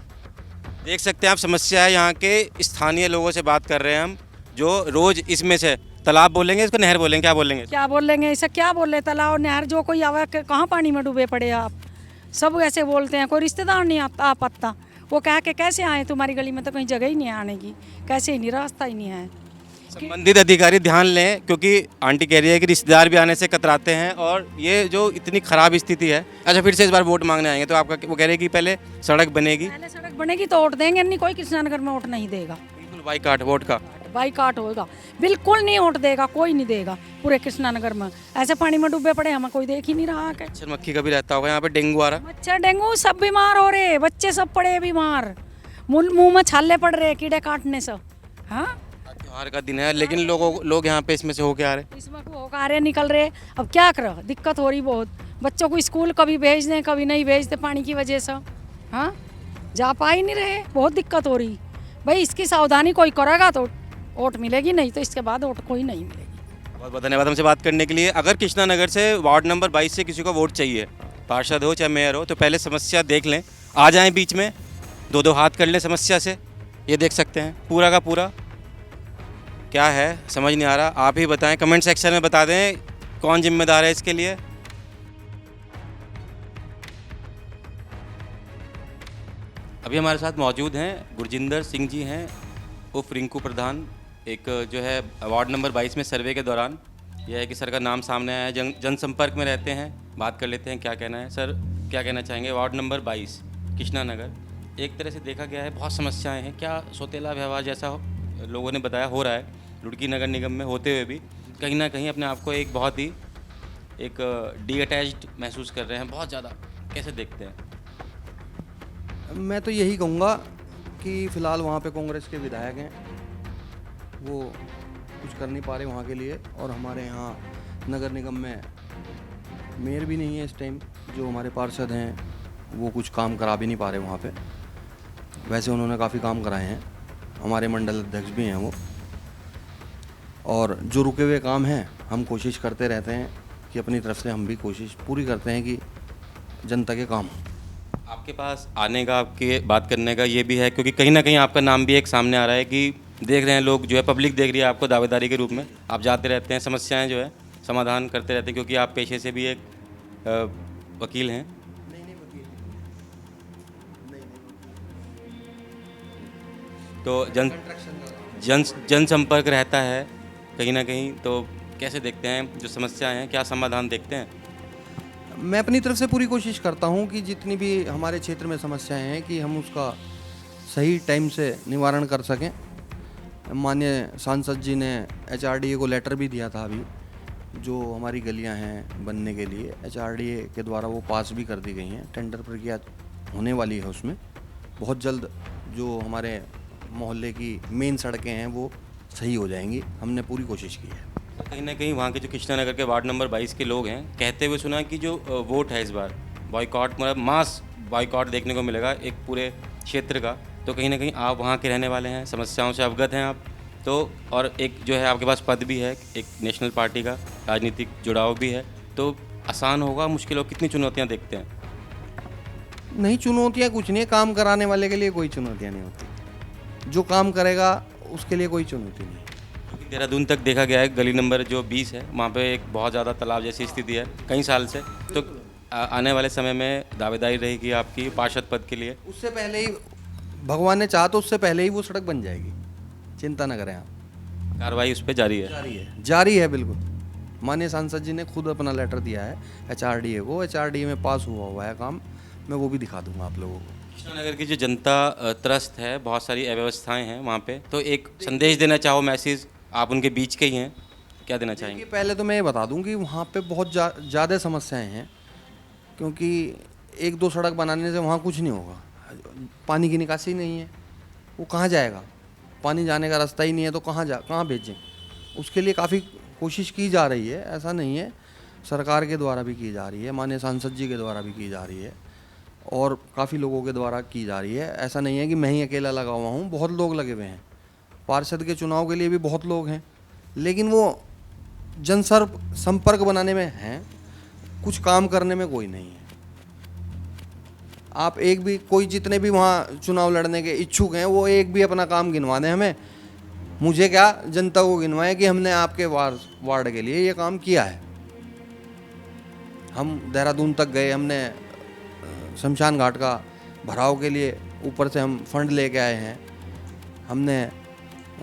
देख सकते हैं आप, समस्या है यहाँ के स्थानीय लोगों से बात कर रहे हैं हम, जो रोज इसमें से, तालाब बोलेंगे इसको, नहर बोलेंगे, क्या बोलेंगे? क्या बोलेंगे इसे, क्या बोल रहे? तालाब नहर, जो कोई आवे कहाँ पानी में डूबे पड़े आप, सब ऐसे बोलते हैं। कोई रिश्तेदार नहीं आ पाता, वो कह के कैसे आए? तुम्हारी गली में तो कहीं जगह ही नहीं है आने की, कैसे ही नहीं, रास्ता ही नहीं है। संबंधित अधिकारी ध्यान लें, क्योंकि आंटी कह रही है कि रिश्तेदार भी आने से कतराते हैं, और ये जो इतनी खराब स्थिति है। अच्छा, फिर से इस बार वोट मांगने आएंगे तो आपका, वो कह रहे हैं कि पहले सड़क बनेगी? पहले सड़क बनेगी तो वोट देंगे, नहीं कोई कृष्णा नगर में वोट नहीं देगा। बिल्कुल बाइकाट वोट का? बाइकाट होगा, बिल्कुल नहीं वोट देगा, कोई नहीं देगा पूरे कृष्णा नगर में। ऐसे पानी में डूबे पड़े, हमें कोई देख ही नहीं रहा। मच्छर मक्खी का भी रहता होगा यहाँ पे, डेंगू आ रहा? मच्छर डेंगू सब बीमार हो रहे, बच्चे सब पड़े बीमार, मुंह में छाले पड़ रहे कीड़े काटने से। हाँ, त्योहार का दिन है, लेकिन लोग यहाँ पे इसमें से होके आ रहे, इसमें होकर आ रहे, निकल रहे। अब क्या करो, दिक्कत हो रही बहुत। बच्चों को स्कूल कभी भेज दें, कभी नहीं भेजते पानी की वजह से। हाँ, जा पा ही नहीं रहे, बहुत दिक्कत हो रही। भाई इसकी सावधानी कोई करेगा तो वोट मिलेगी, नहीं तो इसके बाद वोट कोई नहीं मिलेगी। बहुत बहुत धन्यवाद हमसे बात करने के लिए। अगर कृष्णा नगर से वार्ड नंबर 22 से किसी को वोट चाहिए, पार्षद हो चाहे मेयर हो, तो पहले समस्या देख लें, आ जाएं बीच में, 2-2 हाथ कर लें समस्या से। ये देख सकते हैं पूरा का पूरा क्या है समझ नहीं आ रहा, आप ही बताएं, कमेंट सेक्शन में बता दें कौन जिम्मेदार है इसके लिए। अभी हमारे साथ मौजूद हैं गुरजिंदर सिंह जी, हैं उफ रिंकू प्रधान। एक जो है वार्ड नंबर 22 में सर्वे के दौरान यह है कि सर का नाम सामने आया है, जनसंपर्क में रहते हैं, बात कर लेते हैं क्या कहना है। सर क्या कहना चाहेंगे? वार्ड नंबर 22 कृष्णा नगर, एक तरह से देखा गया है बहुत समस्याएं हैं, क्या सोतेला व्यवहार जैसा लोगों ने बताया हो रहा है रुड़की नगर निगम में होते हुए भी कहीं ना कहीं अपने आप को एक बहुत ही एक डी अटैच्ड महसूस कर रहे हैं बहुत ज़्यादा, कैसे देखते हैं? मैं तो यही कहूँगा कि फ़िलहाल वहाँ पे कांग्रेस के विधायक हैं, वो कुछ कर नहीं पा रहे वहाँ के लिए, और हमारे यहाँ नगर निगम में मेयर भी नहीं है इस टाइम, जो हमारे पार्षद हैं वो कुछ काम करा भी नहीं पा रहे वहाँ पे। वैसे उन्होंने काफ़ी काम कराए हैं, हमारे मंडल अध्यक्ष भी हैं वो, और जो रुके हुए काम हैं हम कोशिश करते रहते हैं कि अपनी तरफ से हम भी कोशिश पूरी करते हैं कि जनता के काम हो। आपके पास आने का, आपके बात करने का ये भी है क्योंकि कहीं ना कहीं आपका नाम भी एक सामने आ रहा है कि देख रहे हैं लोग, जो है पब्लिक देख रही है आपको दावेदारी के रूप में, आप जाते रहते हैं, समस्याएं जो है समाधान करते रहते हैं, क्योंकि आप पेशे से भी एक वकील हैं। तो जनसंपर्क रहता है कहीं ना कहीं, तो कैसे देखते हैं जो समस्याएं हैं, क्या समाधान देखते हैं? मैं अपनी तरफ से पूरी कोशिश करता हूं कि जितनी भी हमारे क्षेत्र में समस्याएं हैं कि हम उसका सही टाइम से निवारण कर सकें। माननीय सांसद जी ने HRDA को लेटर भी दिया था अभी, जो हमारी गलियां हैं बनने के लिए HRDA के द्वारा वो पास भी कर दी गई हैं, टेंडर प्रक्रिया होने वाली है उसमें बहुत जल्द। जो हमारे मोहल्ले की मेन सड़कें हैं वो सही हो जाएंगी, हमने पूरी कोशिश की है। कहीं ना कहीं वहाँ के जो कृष्णा नगर के वार्ड नंबर 22 के लोग हैं कहते हुए सुना कि जो वोट है इस बार बॉयकॉट, मतलब मास बॉयकॉट देखने को मिलेगा एक पूरे क्षेत्र का। तो कहीं ना कहीं आप वहाँ के रहने वाले हैं, समस्याओं से अवगत हैं आप, तो और एक जो है आपके पास पद भी है, एक नेशनल पार्टी का राजनीतिक जुड़ाव भी है, तो आसान होगा मुश्किल हो? कितनी चुनौतियाँ देखते हैं? नहीं, चुनौतियाँ कुछ नहीं है, काम कराने वाले के लिए कोई चुनौतियाँ नहीं होती, जो काम करेगा उसके लिए कोई चुनौती नहीं। देहरादून तक देखा गया है गली नंबर जो 20 है वहाँ पे एक बहुत ज़्यादा तालाब जैसी स्थिति है कई साल से, तो आने वाले समय में दावेदारी रहेगी आपकी पार्षद पद के लिए? उससे पहले ही भगवान ने चाहा तो उससे पहले ही वो सड़क बन जाएगी, चिंता न करें आप। कार्रवाई उस पर जारी है? जारी है बिल्कुल। माननीय सांसद जी ने खुद अपना लेटर दिया है HRDA को, HRDA में पास हुआ है काम, मैं वो भी दिखा दूंगा आप लोगों को। कृष्णा नगर की जो जनता त्रस्त है, बहुत सारी अव्यवस्थाएं हैं वहाँ पे, तो एक संदेश देना चाहो, मैसेज, आप उनके बीच के ही हैं, क्या देना चाहेंगे? पहले तो मैं ये बता दूं कि वहाँ पे बहुत ज़्यादा समस्याएं हैं, क्योंकि 1-2 सड़क बनाने से वहाँ कुछ नहीं होगा। पानी की निकासी नहीं है, वो कहाँ जाएगा? पानी जाने का रास्ता ही नहीं है तो कहाँ भेजें? उसके लिए काफ़ी कोशिश की जा रही है, ऐसा नहीं है, सरकार के द्वारा भी की जा रही है, माननीय सांसद जी के द्वारा भी की जा रही है, और काफ़ी लोगों के द्वारा की जा रही है। ऐसा नहीं है कि मैं ही अकेला लगा हुआ हूँ, बहुत लोग लगे हुए हैं। पार्षद के चुनाव के लिए भी बहुत लोग हैं, लेकिन वो संपर्क बनाने में हैं, कुछ काम करने में कोई नहीं है। आप एक भी, कोई जितने भी वहाँ चुनाव लड़ने के इच्छुक हैं वो एक भी अपना काम गिनवा दें हमें, मुझे क्या जनता को गिनवाएं कि हमने आपके वार्ड के लिए ये काम किया है। हम देहरादून तक गए, हमने शमशान घाट का भराव के लिए ऊपर से हम फंड लेके आए हैं, हमने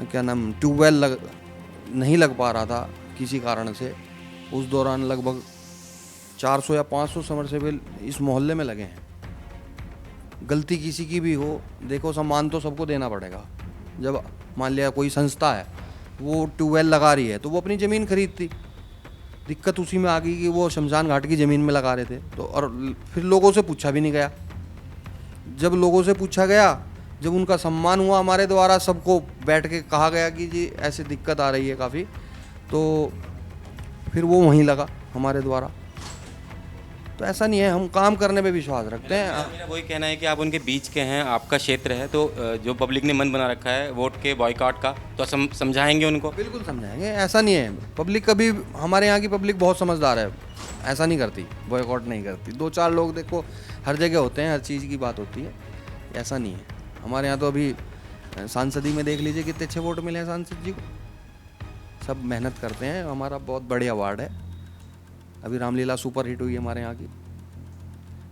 क्या नाम ट्यूबवेल नहीं लग पा रहा था किसी कारण से, उस दौरान लगभग 400 या 500 समरसेबल इस मोहल्ले में लगे हैं। गलती किसी की भी हो, देखो सम्मान तो सबको देना पड़ेगा। जब मान लिया कोई संस्था है वो ट्यूबवेल लगा रही है तो वो अपनी ज़मीन खरीदती, दिक्कत उसी में आ गई कि वो शमशान घाट की ज़मीन में लगा रहे थे, तो और फिर लोगों से पूछा भी नहीं गया। जब लोगों से पूछा गया, जब उनका सम्मान हुआ हमारे द्वारा, सबको बैठ के कहा गया कि जी ऐसे दिक्कत आ रही है काफ़ी, तो फिर वो वहीं लगा हमारे द्वारा। तो ऐसा नहीं है, हम काम करने पे विश्वास रखते हैं। मेरा वही कहना है कि आप उनके बीच के हैं, आपका क्षेत्र है, तो जो पब्लिक ने मन बना रखा है वोट के बॉयकॉट का, तो समझाएंगे उनको? बिल्कुल समझाएंगे, ऐसा नहीं है। पब्लिक कभी, हमारे यहाँ की पब्लिक बहुत समझदार है, ऐसा नहीं करती, बॉयकॉट नहीं करती। 2-4 लोग देखो हर जगह होते हैं, हर चीज़ की बात होती है, ऐसा नहीं है। हमारे यहाँ तो अभी सांसद ही में देख लीजिए कितने अच्छे वोट मिले हैं सांसद जी को, सब मेहनत करते हैं, हमारा बहुत बढ़िया वार्ड है। अभी रामलीला सुपर हिट हुई है हमारे यहाँ की,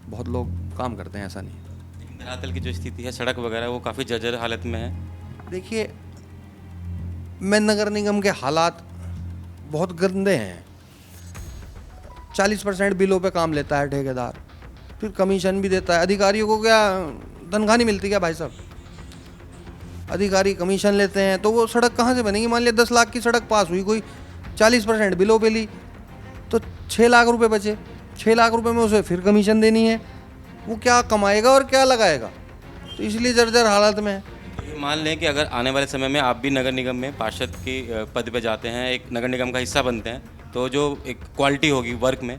बहुत लोग काम करते हैं, ऐसा नहीं। लेकिन धरातल की जो स्थिति है सड़क वगैरह वो काफ़ी जर्जर हालत में है। देखिए, मैं नगर निगम के हालात बहुत गंदे हैं। 40% बिलों पे काम लेता है ठेकेदार, फिर कमीशन भी देता है। अधिकारियों को क्या तनख्वाह नहीं मिलती क्या भाई साहब? अधिकारी कमीशन लेते हैं तो वो सड़क कहाँ से बनेगी? मान लिया 10 लाख की सड़क पास हुई, कोई 40% बिलों पे ली तो 6 लाख रुपए बचे। 6 लाख रुपए में उसे फिर कमीशन देनी है, वो क्या कमाएगा और क्या लगाएगा? तो इसलिए जर्जर हालत में है। मान लें कि अगर आने वाले समय में आप भी नगर निगम में पार्षद की पद पे जाते हैं, एक नगर निगम का हिस्सा बनते हैं, तो जो एक क्वालिटी होगी वर्क में,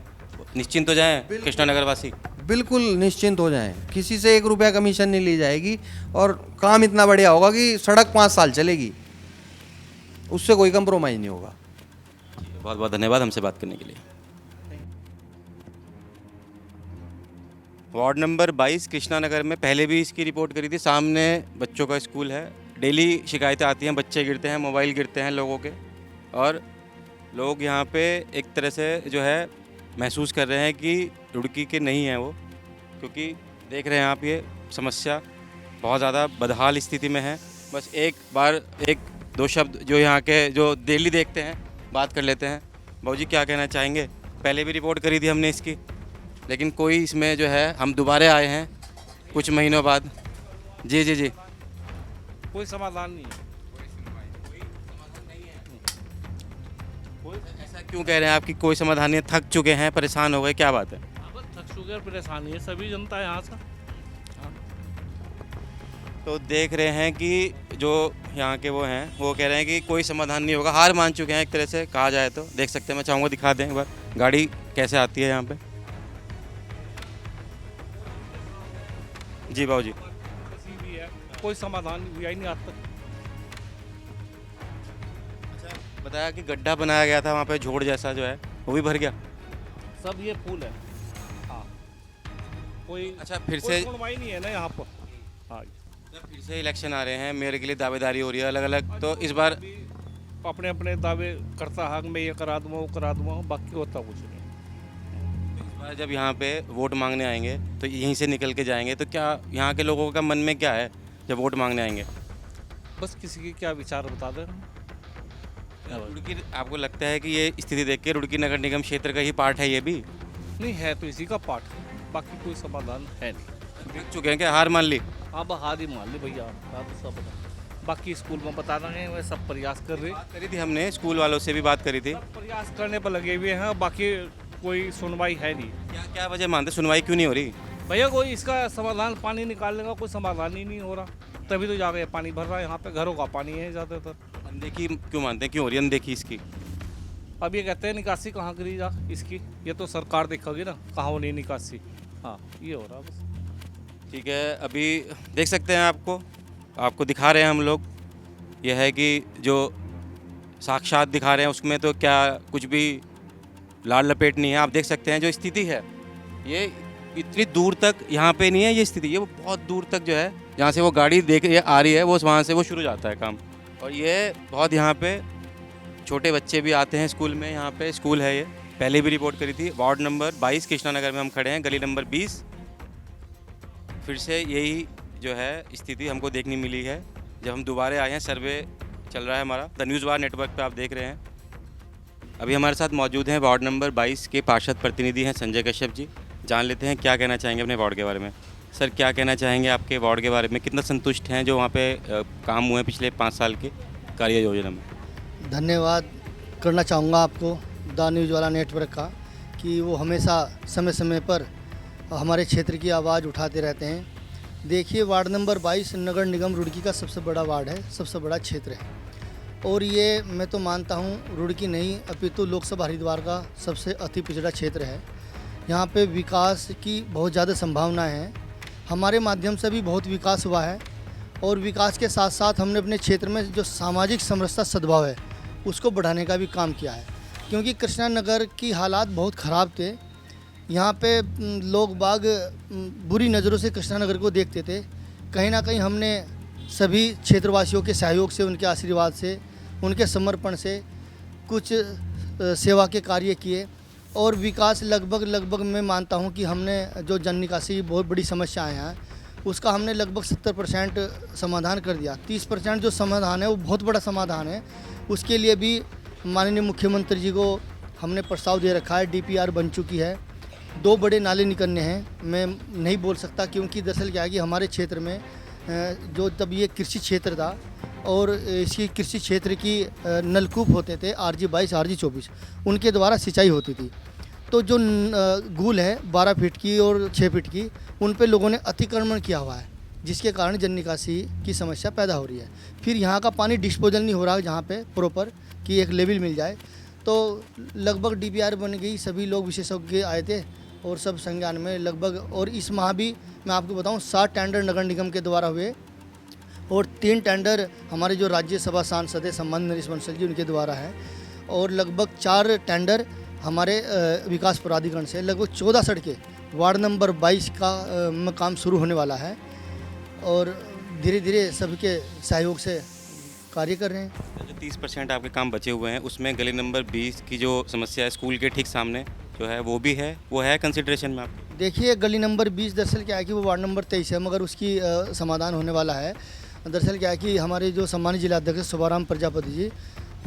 निश्चिंत हो जाएं कृष्णा नगर वासी? बिल्कुल निश्चिंत हो जाएं, किसी से 1 रुपया कमीशन नहीं ली जाएगी और काम इतना बढ़िया होगा कि सड़क 5 साल चलेगी, उससे कोई कंप्रोमाइज़ नहीं होगा। बहुत बहुत धन्यवाद हमसे बात करने के लिए। वार्ड नंबर 22 कृष्णा नगर में पहले भी इसकी रिपोर्ट करी थी। सामने बच्चों का स्कूल है, डेली शिकायतें आती हैं, बच्चे गिरते हैं, मोबाइल गिरते हैं लोगों के, और लोग यहाँ पे एक तरह से जो है महसूस कर रहे हैं कि रुड़की के नहीं हैं वो, क्योंकि देख रहे हैं आप ये समस्या बहुत ज़्यादा बदहाल स्थिति में है। बस एक बार 1-2 शब्द जो यहाँ के जो डेली देखते हैं बात कर लेते हैं। बाबूजी क्या कहना चाहेंगे? पहले भी रिपोर्ट करी थी हमने इसकी, लेकिन कोई इसमें जो है, हम दोबारा आए हैं कुछ महीनों बाद। जी जी जी, कोई समाधान नहीं है। ऐसा क्यों कह रहे हैं आप कि कोई समाधान नहीं है? थक चुके हैं, परेशान हो गए, क्या बात है? थक चुके हैं, परेशानी है सभी जनता यहाँ से। तो देख रहे हैं कि जो यहाँ के वो हैं वो कह रहे हैं कि कोई समाधान नहीं होगा, हार मान चुके हैं एक तरह से कहा जाए तो। देख सकते हैं, मैं चाहूँगा दिखा दें एक बार गाड़ी कैसे आती है यहाँ पे। जी बाबूजी, कोई समाधान हुआ ही नहीं आज तक। बताया कि गड्ढा बनाया गया था वहाँ पे, झोड़ जैसा जो है वो भी भर गया। सब ये फूल है। हाँ, कोई अच्छा, फिर से सुनवाई नहीं है ना यहाँ पर। हाँ, फिर से इलेक्शन आ रहे हैं, मेयर के लिए दावेदारी हो रही है अलग अलग, तो इस बार अपने अपने दावे करता है, मैं ये करा दूँगा, वो करा दूँगा, बाकी होता कुछ नहीं। इस बार जब यहाँ पे वोट मांगने आएंगे तो यहीं से निकल के जाएंगे, तो क्या यहाँ के लोगों का मन में क्या है जब वोट मांगने आएंगे? बस किसी के क्या विचार बता दें। रुड़की, आपको लगता है कि ये स्थिति देख के रुड़की नगर निगम क्षेत्र का ही पार्ट है ये भी? नहीं है तो इसी का पार्ट, बाकी कोई समाधान है नहीं। देख चुके हैं क्या, हार मान ली? हाँ, हार ही मान ली भैया, सब बाकी स्कूल में बता देंगे, वे सब प्रयास कर रहे। बात करी थी हमने, स्कूल वालों से भी बात करी थी, प्रयास करने पर लगे हुए हैं, बाकी कोई सुनवाई है नहीं। क्या क्या वजह मानते, सुनवाई क्यों नहीं हो रही? भैया कोई इसका समाधान, पानी निकालने का कोई समाधान ही नहीं हो रहा, तभी तो जाके पानी भर रहा है यहाँ पे, घरों का पानी है ज़्यादातर। अनदेखी क्यों मानते हैं, क्यों हो रही है अनदेखी इसकी? अब ये कहते हैं निकासी कहाँ करी जा इसकी, ये तो सरकार देखेगी ना कहाँ होनी निकासी। हाँ, ये हो रहा बस। ठीक है, अभी देख सकते हैं, आपको दिखा रहे हैं हम लोग। यह है कि जो साक्षात दिखा रहे हैं उसमें तो क्या कुछ भी लाल लपेट नहीं है। आप देख सकते हैं जो स्थिति है, ये इतनी दूर तक यहाँ पे नहीं है ये स्थिति, ये वो बहुत दूर तक जो है, जहाँ से वो गाड़ी आ रही है वो वहाँ से वो शुरू जाता है काम। और ये बहुत यहाँ पे छोटे बच्चे भी आते हैं स्कूल में, यहाँ पे स्कूल है ये, पहले भी रिपोर्ट करी थी। वार्ड नंबर 22 कृष्णा नगर में हम खड़े हैं, गली नंबर 20। फिर से यही जो है स्थिति हमको देखने मिली है जब हम दोबारा आए हैं। सर्वे चल रहा है हमारा, द न्यूज़ वार नेटवर्क पे आप देख रहे हैं। अभी हमारे साथ मौजूद हैं वार्ड नंबर 22 के पार्षद प्रतिनिधि हैं संजय कश्यप जी। जान लेते हैं क्या कहना चाहेंगे अपने वार्ड के बारे में। सर, क्या कहना चाहेंगे आपके वार्ड के बारे में, कितना संतुष्ट हैं जो वहाँ पे काम हुए हैं पिछले 5 साल के कार्य योजना में? धन्यवाद करना चाहूँगा आपको द न्यूज़ वाला नेटवर्क का, कि वो हमेशा समय समय पर हमारे क्षेत्र की आवाज़ उठाते रहते हैं। देखिए, वार्ड नंबर 22 नगर निगम रुड़की का सबसे बड़ा वार्ड है, सबसे बड़ा क्षेत्र है, और ये मैं तो मानता हूँ रुड़की नहीं अपितु लोकसभा हरिद्वार का सबसे अति पिछड़ा क्षेत्र है। यहाँ पे विकास की बहुत ज़्यादा संभावनाएं हैं, हमारे माध्यम से भी बहुत विकास हुआ है, और विकास के साथ साथ हमने अपने क्षेत्र में जो सामाजिक समरसता सद्भाव है उसको बढ़ाने का भी काम किया है। क्योंकि कृष्णा नगर की हालात बहुत ख़राब थे, यहाँ पे लोग बाग बुरी नज़रों से कृष्णा नगर को देखते थे। कहीं ना कहीं हमने सभी क्षेत्रवासियों के सहयोग से, उनके आशीर्वाद से, उनके समर्पण से कुछ सेवा के कार्य किए और विकास लगभग मैं मानता हूँ कि हमने जो जन निकासी बहुत बड़ी समस्याएं हैं उसका हमने लगभग 70% समाधान कर दिया। 30% जो समाधान है वो बहुत बड़ा समाधान है। उसके लिए भी माननीय मुख्यमंत्री जी को हमने प्रस्ताव दे रखा है। DPR बन चुकी है। 2 बड़े नाले निकलने हैं। मैं नहीं बोल सकता क्योंकि दरअसल क्या है कि हमारे क्षेत्र में जो तब ये कृषि क्षेत्र था और इसी कृषि क्षेत्र की नलकूप होते थे RG22 RG24, उनके द्वारा सिंचाई होती थी। तो जो गूल है 12 फीट की और 6 फीट की, उन पे लोगों ने अतिक्रमण किया हुआ है, जिसके कारण जन निकासी की समस्या पैदा हो रही है। फिर यहाँ का पानी डिस्पोजल नहीं हो रहा जहाँ पे प्रॉपर कि एक लेवल मिल जाए। तो लगभग DPR बन गई, सभी लोग विशेषज्ञ आए थे और सब संज्ञान में लगभग। और इस माह भी मैं आपको बताऊं 7 टेंडर नगर निगम के द्वारा हुए और 3 टेंडर हमारे जो राज्यसभा सांसद है सम्मानित नरेश बंसल जी उनके द्वारा है और लगभग 4 टेंडर हमारे विकास प्राधिकरण से। लगभग 14 सड़कें वार्ड नंबर 22 का काम शुरू होने वाला है और धीरे धीरे सबके सहयोग से कार्य कर रहे हैं। जो 30% आपके काम बचे हुए हैं उसमें गली नंबर 20 की जो समस्या है स्कूल के ठीक सामने जो है वो भी है, वो है कंसिडरेशन में आपके? देखिए गली नंबर 20 दरअसल क्या है कि वो वार्ड नंबर 23 है, मगर उसकी समाधान होने वाला है। दरअसल क्या है कि हमारे जो सम्मानित जिला अध्यक्ष शुभाराम प्रजापति जी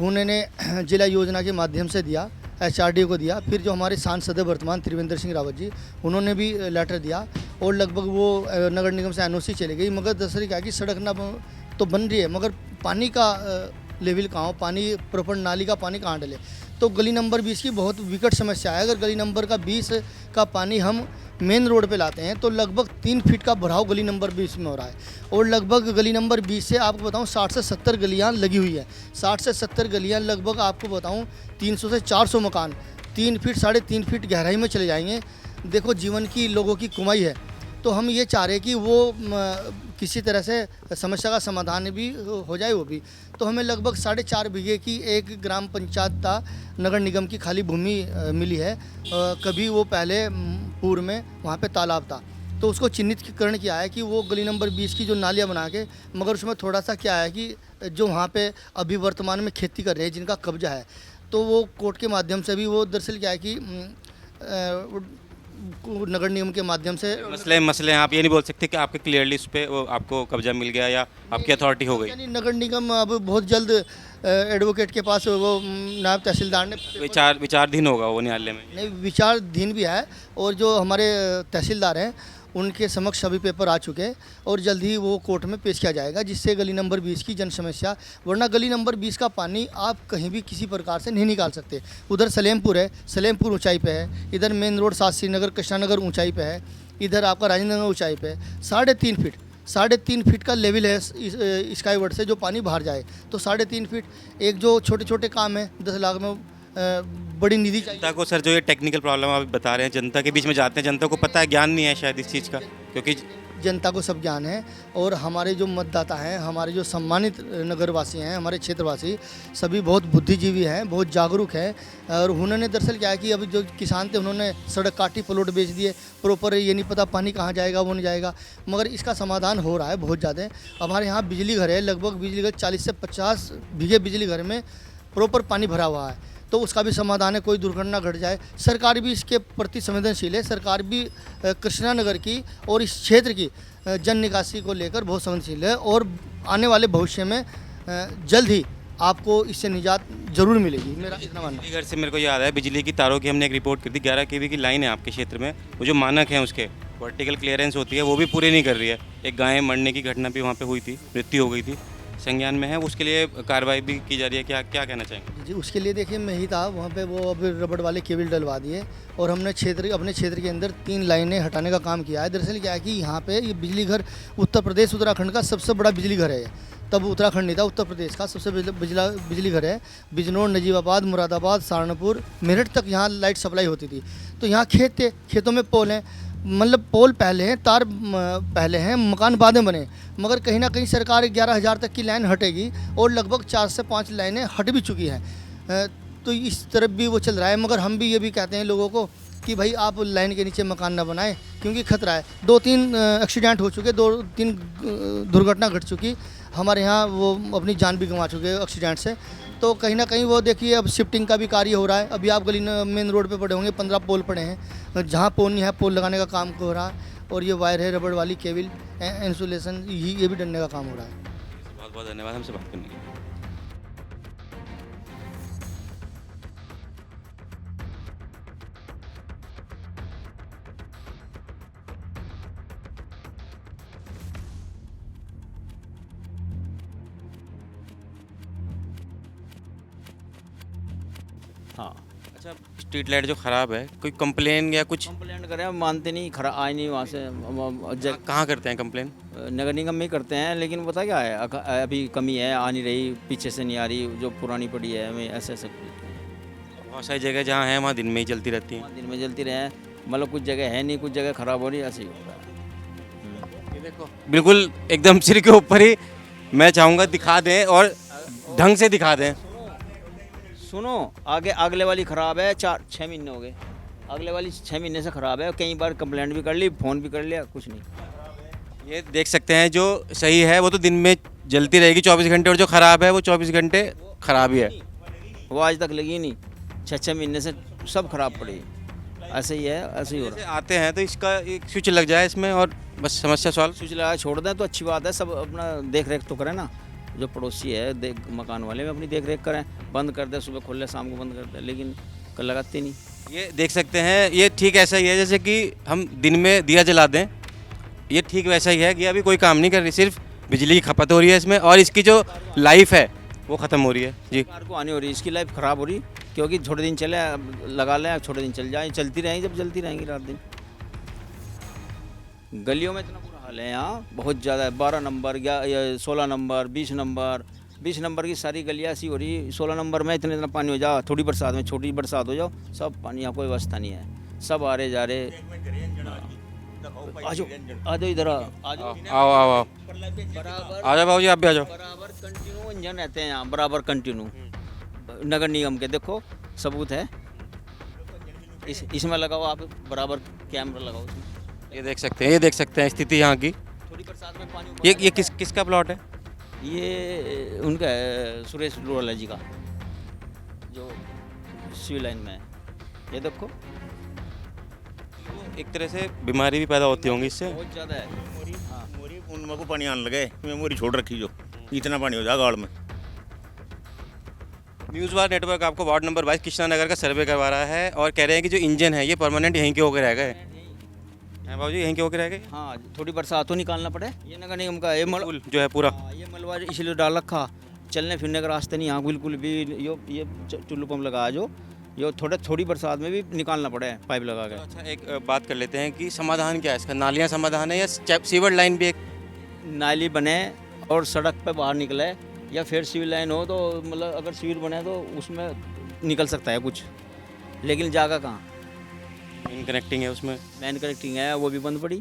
उन्होंने जिला योजना के माध्यम से दिया, HRD को दिया। फिर जो हमारे सांसद है वर्तमान त्रिवेंद्र सिंह रावत जी उन्होंने भी लेटर दिया और लगभग वो नगर निगम से NOC चली गई। मगर दरअसल क्या है कि सड़क ना तो बन रही है मगर पानी का लेवल कहाँ हो, पानी प्रॉपर नाली का पानी कहाँ डले। तो गली नंबर 20 की बहुत विकट समस्या है। अगर गली नंबर का 20 का पानी हम मेन रोड पे लाते हैं तो लगभग 3 फीट का भराव गली नंबर 20 में हो रहा है और लगभग गली नंबर 20 से आपको बताऊं 60 से 70 गलियां लगी हुई है। 60 से 70 गलियां लगभग आपको बताऊं 300 से 400 मकान 3 फीट 3.5 फीट गहराई में चले जाएंगे। देखो जीवन की लोगों की कमाई है। तो हम ये चाह रहे हैं कि वो किसी तरह से समस्या का समाधान भी हो जाए वो भी। तो हमें लगभग 4.5 बीघे की एक ग्राम पंचायत था नगर निगम की खाली भूमि मिली है। कभी वो पहले पूर्व में वहाँ पे तालाब था तो उसको चिन्हितकरण किया है कि वो गली नंबर 20 की जो नालियाँ बना के, मगर उसमें थोड़ा सा क्या है कि जो वहाँ पे अभी वर्तमान में खेती कर रहे हैं जिनका कब्जा है तो वो कोर्ट के माध्यम से भी वो दरअसल क्या है कि नगर निगम के माध्यम से मसले आप ये नहीं बोल सकते कि आपके क्लियरली उस पर आपको कब्जा मिल गया या आपकी अथॉरिटी हो गई? यानी नगर निगम अब बहुत जल्द एडवोकेट के पास वो नायब तहसीलदार ने विचाराधीन होगा वो न्यायालय में? नहीं, विचाराधीन भी है और जो हमारे तहसीलदार हैं उनके समक्ष सभी पेपर आ चुके हैं और जल्द ही वो कोर्ट में पेश किया जाएगा, जिससे गली नंबर 20 की जन समस्या, वरना गली नंबर 20 का पानी आप कहीं भी किसी प्रकार से नहीं निकाल सकते। उधर सलेमपुर है, सलेमपुर ऊंचाई पे है, इधर मेन रोड शास्त्री नगर कृष्णा नगर ऊंचाई पे है, इधर आपका राजेंद्र नगर ऊंचाई पे है। 3.5 फीट का लेवल है स्काई वर्ड से जो पानी बाहर जाए। तो 3.5 फीट एक जो छोटे छोटे काम है 10 लाख में बड़ी निधि चाहिए। जनता को सर जो ये टेक्निकल प्रॉब्लम आप बता रहे हैं, जनता के बीच में जाते हैं, जनता को पता है, ज्ञान नहीं है शायद इस चीज़ का, क्योंकि जनता को सब ज्ञान है और हमारे जो मतदाता हैं, हमारे जो सम्मानित नगरवासी हैं, हमारे क्षेत्रवासी सभी बहुत बुद्धिजीवी हैं, बहुत जागरूक हैं। और उन्होंने दरअसल क्या है कि अभी जो किसान थे उन्होंने सड़क काटी, प्लॉट बेच दिए, प्रॉपर ये नहीं पता पानी कहाँ जाएगा वो नहीं जाएगा, मगर इसका समाधान हो रहा है बहुत ज़्यादा। हमारे यहाँ बिजली घर है, लगभग बिजली घर 40 से 50 बीघे बिजली घर में प्रॉपर पानी भरा हुआ है, तो उसका भी समाधान है। कोई दुर्घटना घट जाए, सरकार भी इसके प्रति संवेदनशील है। सरकार भी कृष्णा नगर की और इस क्षेत्र की जन निकासी को लेकर बहुत संवेदनशील है और आने वाले भविष्य में जल्द ही आपको इससे निजात जरूर मिलेगी, मेरा इतना मानना है। घर से मेरे को याद है बिजली की तारों की हमने एक रिपोर्ट की थी, 11 kV की लाइन है आपके क्षेत्र में, वो जो मानक हैं उसके वर्टिकल क्लियरेंस होती है वो भी पूरी नहीं कर रही है। एक गाय मरने की घटना भी वहाँ पे हुई थी, मृत्यु हो गई थी, संज्ञान में है, उसके लिए कार्रवाई भी की जा रही है। क्या कहना चाहेंगे? जी, उसके लिए देखिए मैं ही था वहाँ पे, वो अब रबड़ वाले केबल डलवा दिए और हमने अपने क्षेत्र के अंदर 3 लाइनें हटाने का काम किया है। दरअसल क्या है कि यहाँ पे ये बिजली घर उत्तर प्रदेश उत्तराखंड का सबसे बड़ा बिजली घर है। तब उत्तराखंड नहीं था, उत्तर प्रदेश का सबसे बिजली घर है। बिजनौर, नजीबाबाद, मुरादाबाद, सहारनपुर, मेरठ तक यहाँ लाइट सप्लाई होती थी। तो यहाँ खेत थे, खेतों में पोल हैं, मतलब पोल पहले हैं, तार पहले हैं, मकान बाद में बने, मगर कहीं ना कहीं सरकार 11,000 तक की लाइन हटेगी और लगभग 4 से 5 लाइनें हट भी चुकी हैं। तो इस तरफ भी वो चल रहा है, मगर हम भी ये भी कहते हैं लोगों को कि भाई आप लाइन के नीचे मकान ना बनाएं क्योंकि खतरा है। 2-3 एक्सीडेंट हो चुके, 2-3 दुर्घटना घट चुकी हमारे यहाँ, वो अपनी जान भी गंवा चुके एक्सीडेंट से। तो कहीं ना कहीं वो देखिए अब शिफ्टिंग का भी कार्य हो रहा है। अभी आप गली मेन रोड पे पड़े होंगे, 15 पोल पड़े हैं, जहाँ पोल नहीं है पोल लगाने का काम हो रहा है। और ये वायर है रबड़ वाली केबल इंसुलेशन, ये भी डलने का काम हो रहा है। बहुत बहुत धन्यवाद हमसे बात करने के लिए। हाँ, अच्छा, स्ट्रीट लाइट जो ख़राब है, कोई कंप्लेन या कुछ कंप्लेंट करें, मानते नहीं, खरा आए नहीं वहाँ से। कहाँ करते हैं कंप्लेन? नगर निगम में ही करते हैं, लेकिन पता क्या है, अभी कमी है, आ नहीं रही, पीछे से नहीं आ रही, जो पुरानी पड़ी है हमें ऐसे ऐसे। बहुत सारी जगह जहाँ है वहाँ दिन में ही चलती रहती हैं। दिन में जलती रहे, मतलब कुछ जगह है नहीं, कुछ जगह ख़राब हो रही, ऐसे ही हो रहा है। ये देखो, बिल्कुल एकदम सिर के ऊपर ही। मैं चाहूँगा दिखा दें और ढंग से दिखा दें। सुनो, आगे अगले वाली ख़राब है, 4-6 महीने हो गए, अगले वाली 6 महीने से ख़राब है। कई बार कंप्लेंट भी कर ली, फ़ोन भी कर लिया, कुछ नहीं। ये देख सकते हैं, जो सही है वो तो दिन में जलती रहेगी 24 घंटे, और जो ख़राब है वो 24 घंटे ख़राब ही है। वो आज तक लगी नहीं, 6-6 महीने से सब खराब पड़ी। ऐसे ही है, ऐसे ही हो रहा जैसे आते हैं तो इसका एक स्विच लग जाए इसमें और बस समस्या सॉल्व। स्विच लगा छोड़ दें तो अच्छी बात है, सब अपना देख रेख तो करें ना। जो पड़ोसी है, देख मकान वाले में अपनी देख रेख करें, बंद कर दे, सुबह खोल ले, शाम को बंद कर दे, लेकिन कल लगाते नहीं। ये देख सकते हैं, ये ठीक ऐसा ही है जैसे कि हम दिन में दिया जला दें। ये ठीक वैसा ही है कि अभी कोई काम नहीं कर रही, सिर्फ बिजली की खपत हो रही है इसमें, और इसकी जो लाइफ है वो ख़त्म हो रही है। जी, कार को आनी हो रही है, इसकी लाइफ ख़राब हो रही, क्योंकि थोड़े दिन चले, लगा लें, छोटे दिन चल जाए, चलती रहेंगी, जब चलती रहेंगी रात दिन। गलियों में इतना बुरा हाल है यहाँ, बहुत ज़्यादा है। 12 नंबर या 16 नंबर, 20 नंबर, 20 नंबर की सारी गलियाँ ऐसी हो रही। 16 नंबर में इतना पानी हो जाओ, थोड़ी बरसात में, छोटी बरसात हो जाओ, सब पानी, यहाँ कोई व्यवस्था नहीं है, सब आ रहे जा रहे। आ जाओ इधर, आ जाओ, आओ आओ आओ, बराबर आ जाओ बाबू जी, आप भी आ जाओ। बराबर कंटिन्यू इंजन रहते हैं यहाँ, बराबर कंटिन्यू। नगर निगम के देखो सबूत है, इसमें लगाओ आप, बराबर कैमरा लगाओ इसमें। ये देख सकते हैं, ये देख सकते हैं स्थिति यहाँ की। थोड़ी बरसात में पानी ये किसका प्लॉट है? ये उनका है, सुरेश रोहला जी का, जो सिविल लाइन में है। ये देखो, एक तरह से बीमारी भी पैदा होती होंगी इससे। बहुत ज़्यादा है। मोरी उनमें को पानी आने लगे, मैं मोरी छोड़ रखी जो इतना पानी हो जाएगा गाड़ में। न्यूज़ वार नेटवर्क आपको वार्ड नंबर 22 कृष्णा नगर का सर्वे करवा रहा है, और कह रहे हैं कि जो इंजन है ये परमानेंट यहीं के होकर रह गए हैं। बाबू जी, यहीं के होकर रह गए? हाँ, थोड़ी बरसात तो निकालना पड़े। ये नगर निगम का ये पुल जो है पूरा, ये मलबा इसलिए डाल रखा, चलने फिरने का रास्ते नहीं यहाँ बिल्कुल भी। ये टुल्लू पंप लगा जो, ये थोड़ी बरसात में भी निकालना पड़े पाइप लगा के। अच्छा, एक बात कर लेते हैं कि समाधान क्या है इसका? नालियाँ समाधान है या सीवर लाइन भी? एक नाली बने और सड़क पे बाहर निकले, या फिर सिविल लाइन हो तो मतलब अगर सिविल बने तो उसमें निकल सकता है कुछ, लेकिन जागा कहाँ? मेन कनेक्टिंग है उसमें, मेन कनेक्टिंग है वो भी बंद पड़ी।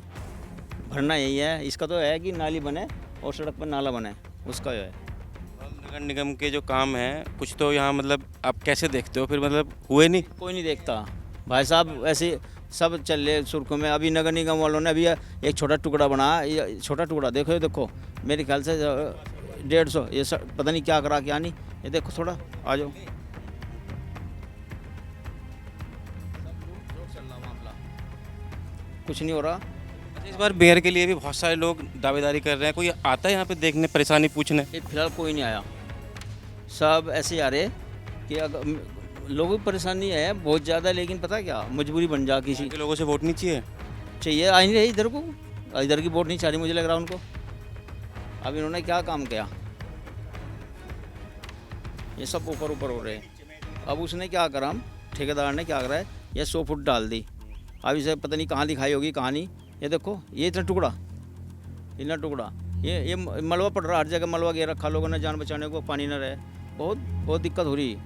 भरना यही है, इसका तो है कि नाली बने और सड़क पर नाला बने, उसका जो है। नगर निगम के जो काम है कुछ तो यहाँ, मतलब आप कैसे देखते हो फिर, मतलब हुए नहीं? कोई नहीं देखता भाई साहब, ऐसे सब चल रहे सुर्खों में। अभी नगर निगम वालों ने अभी एक छोटा टुकड़ा बनाया, ये छोटा टुकड़ा देखो, ये देखो, मेरे ख्याल से 150, ये पता नहीं क्या करा क्या नहीं। ये देखो थोड़ा, आ जाओ, कुछ नहीं हो रहा। इस बार मेयर के लिए भी बहुत सारे लोग दावेदारी कर रहे हैं, कोई आता है यहाँ पे देखने, परेशानी पूछने? फिलहाल कोई नहीं आया, सब ऐसे आ रहे कि अगर लोगों की परेशानी है बहुत ज़्यादा, लेकिन पता क्या, मजबूरी बन जा किसी के लोगों से वोट नहीं चाहिए, आ नहीं रही इधर को, इधर की वोट नहीं चाह रही, मुझे लग रहा उनको। अब इन्होंने क्या काम किया, ये सब ऊपर ऊपर हो रहे हैं। अब उसने क्या करा, ठेकेदार ने क्या करा है, ये 100 फुट डाल दी। अब इसे पता नहीं कहाँ दिखाई होगी कहानी। ये देखो, ये इतना टुकड़ा, ये मलबा पड़ रहा, हर जगह मलबा घेर रखा लोगों ने, जान बचाने को पानी न रहे, बहुत दिक्कत हो रही है।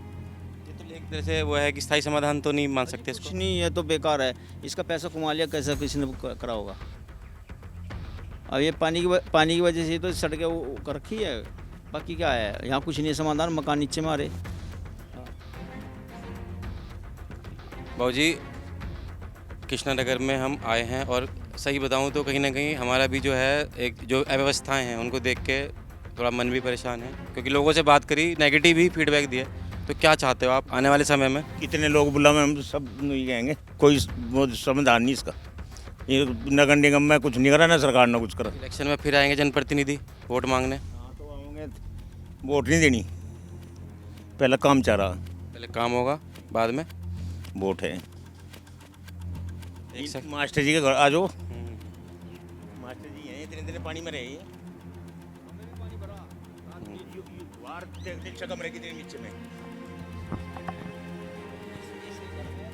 ये तो एक तरह से वो है कि स्थायी समाधान तो नहीं मान सकते इसको? कुछ नहीं, ये तो बेकार है, इसका पैसा कमा लिया, कैसे किसी ने करा होगा। अब ये पानी की वजह से तो सड़कें वो कर रखी है, बाकी क्या है यहाँ, कुछ नहीं समाधान, मकान नीचे मारे। बाबू जी, कृष्णा नगर में हम आए हैं और सही बताऊं तो कहीं ना कहीं हमारा भी जो है एक जो अव्यवस्थाएं हैं उनको देख के थोड़ा मन भी परेशान है, क्योंकि लोगों से बात करी, नेगेटिव ही फीडबैक दिया। तो क्या चाहते हो आप आने वाले समय में? कितने लोग बुलावे, हम सब नहीं कहेंगे, कोई वो समाधान नहीं इसका। ये नगर निगम में कुछ नहीं करा ना, सरकार ने कुछ करा। इलेक्शन में फिर आएंगे जनप्रतिनिधि वोट मांगने? तो आएंगे, वोट नहीं देनी, पहले काम चाह रहा, पहले काम होगा बाद में वोट है। एक सेकंड। मास्टर जी के घर आ जाओ, मास्टर जी हैं, इतने दिन पानी में रहे हैं। कमरे कितने नीचे में,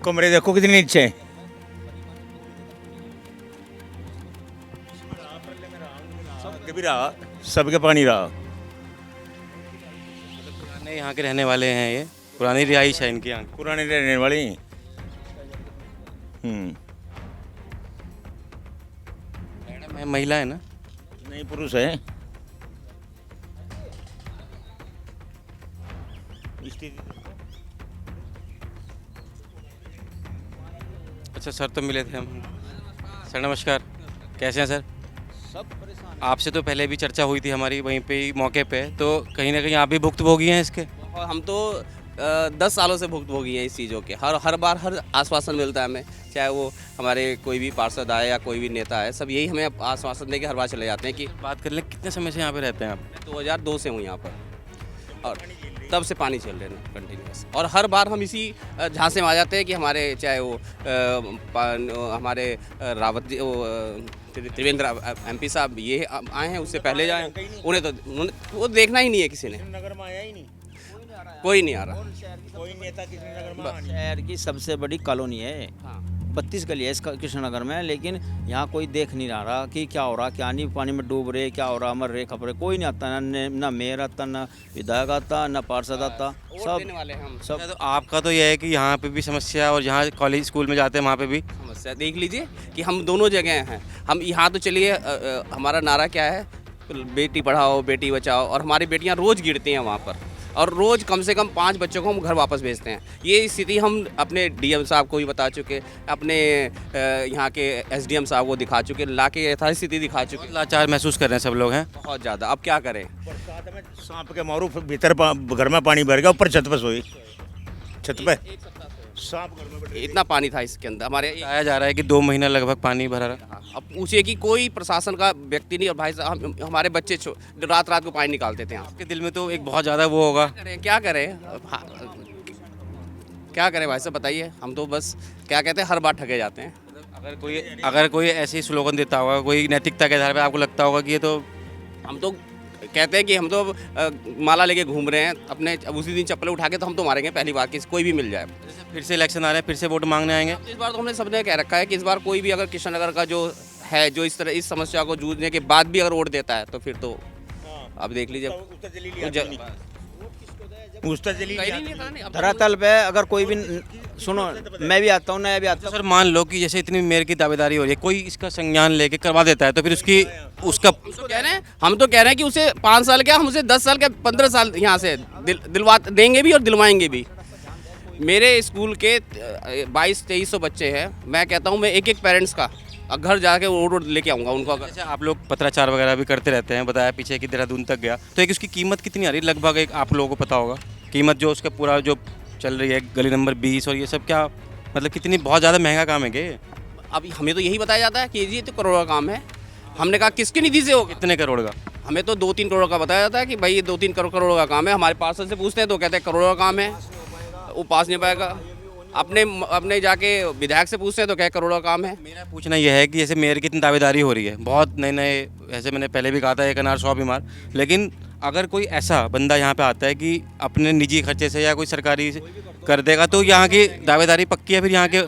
कमरे देखो कितने नीचे हैं। सबके भी रहा, सबके पानी रहा। पुराने यहाँ के रहने वाले हैं, ये पुरानी रिहाइश है इनकी यहाँ की। पुराने रहने वाले हैं। मैडम है, महिला है ना? नहीं, पुरुष है। अच्छा सर, तो मिले थे हम। सर नमस्कार, कैसे हैं सर? सब परेशान। आपसे तो पहले भी चर्चा हुई थी हमारी वहीं पे ही मौके पे, तो कहीं ना कहीं आप भी भुक्तभोगी हैं इसके? और हम तो 10 सालों से भुक्तभोगी हैं इस चीज़ों के। हर बार हर आश्वासन मिलता है हमें, चाहे वो हमारे कोई भी पार्षद आए या कोई भी नेता है, सब यही हमें आश्वासन दे के हर बार चले जाते हैं कि बात कर लें, कितने समय से यहाँ पे रहते हैं आप? 2002 से हूँ यहाँ पर, और तब से पानी चल रहे हैं कंटिन्यूस। और हर बार हम इसी झांसे में आ जाते हैं कि हमारे चाहे वो हमारे रावत जी, त्रिवेंद्र MP साहब ये आए हैं, उससे पहले जाए, उन्हें तो वो देखना ही नहीं है किसी ने। नगर में आया ही नहीं, कोई नहीं आ रहा। कोई नेता किसी नगर में शहर की सबसे बड़ी कॉलोनी है। 32 गली है इस कृष्णनगर में, लेकिन यहाँ कोई देख नहीं रहा कि क्या हो रहा क्या नहीं। पानी में डूब रहे, क्या हो रहा, मर रहे, खबर कोई नहीं आता, ना मेयर आता, ना विधायक आता, ना पार्षद आता, सब। तो आपका तो यह है कि यहाँ पे भी समस्या, और जहाँ कॉलेज स्कूल में जाते हैं वहाँ पे भी समस्या। देख लीजिए कि हम दोनों जगह हैं। हम यहाँ तो चलिए, हमारा नारा क्या है, बेटी पढ़ाओ बेटी बचाओ, और हमारी बेटियाँ रोज़ गिरती हैं वहाँ पर, और रोज़ कम से कम 5 बच्चों को हम घर वापस भेजते हैं। ये स्थिति हम अपने DM साहब को भी बता चुके, अपने यहाँ के SDM साहब को दिखा चुके, लाके यथास्थिति दिखा चुके। लाचार महसूस कर रहे हैं सब लोग हैं बहुत ज़्यादा। अब क्या करें? बरसात में सांप के मारू, भीतर घर में पानी भर गया, ऊपर छत पे सोई, छत पे सांप घर में इतना पानी था इसके अंदर। हमारे बताया जा रहा है कि 2 महीना लगभग पानी भरा रहा। अब पूछिए कि कोई प्रशासन का व्यक्ति नहीं। और भाई साहब, हमारे बच्चे रात को पानी निकालते थे। आपके दिल में तो एक बहुत ज़्यादा वो होगा। क्या करें क्या करें भाई साहब, बताइए। हम तो बस क्या कहते हैं, हर बार ठगे जाते हैं। अगर कोई ऐसे ही स्लोगन देता होगा, कोई नैतिकता के आधार पर आपको लगता होगा कि ये तो, हम तो कहते हैं कि हम तो माला लेके घूम रहे हैं अपने, उसी दिन चप्पलें उठा के तो हम तो मारेंगे पहली बार कि कोई भी मिल जाए। फिर से इलेक्शन आ रहे हैं, फिर से वोट मांगने आएंगे। इस बार तो हमने सबने कह रखा है कि इस बार कोई भी अगर कृष्णनगर का जो है, जो इस तरह इस समस्या को जूझने के बाद भी अगर वोट देता है, तो फिर तो अब देख लीजिए। धरातल पे अगर कोई भी, सुनो मैं भी आता हूँ, नया भी आता हूँ। सर मान लो कि जैसे इतनी मेयर की दावेदारी हो रही है, कोई इसका संज्ञान लेके करवा देता है, तो फिर उसका कह रहे हैं, हम तो कह रहे हैं कि उसे 5 साल क्या, हम उसे 10 साल क्या 15 साल यहाँ से दिलवा देंगे भी और दिलवाएंगे भी। मेरे स्कूल के 2200-2300 बच्चे हैं। मैं कहता हूँ मैं एक पेरेंट्स का घर जाके रोड लेके आऊँगा उनको। अगर जैसे आप लोग पत्राचार वगैरह भी करते रहते हैं, बताया पीछे कि देहरादून तक गया, तो एक उसकी कीमत कितनी आ रही है लगभग? एक आप लोगों को पता होगा कीमत जो उसका पूरा जो चल रही है, गली नंबर 20 और ये सब, क्या मतलब कितनी, बहुत ज़्यादा महंगा काम है क्या? अभी हमें तो यही बताया जाता है कि ये तो करोड़ों का काम है। हमने कहा किसकी निधि से होगा? कितने करोड़ का? हमें तो 2-3 करोड़ का बताया जाता है कि भाई ये 2-3 करोड़ का काम है। हमारे पार्षद से पूछते हैं तो कहते हैं करोड़ों का काम है, वो पास नहीं पाएगा। अपने जाके विधायक से पूछते हैं तो क्या करोड़ों का काम है। मेरा पूछना यह है कि जैसे मेयर की इतनी दावेदारी हो रही है, बहुत नए ऐसे मैंने पहले भी कहा था, 1 अनार 100 बीमार, लेकिन अगर कोई ऐसा बंदा यहाँ पे आता है कि अपने निजी खर्चे से या कोई सरकारी कर देगा, तो यहाँ की दावेदारी पक्की है? फिर यहाँ के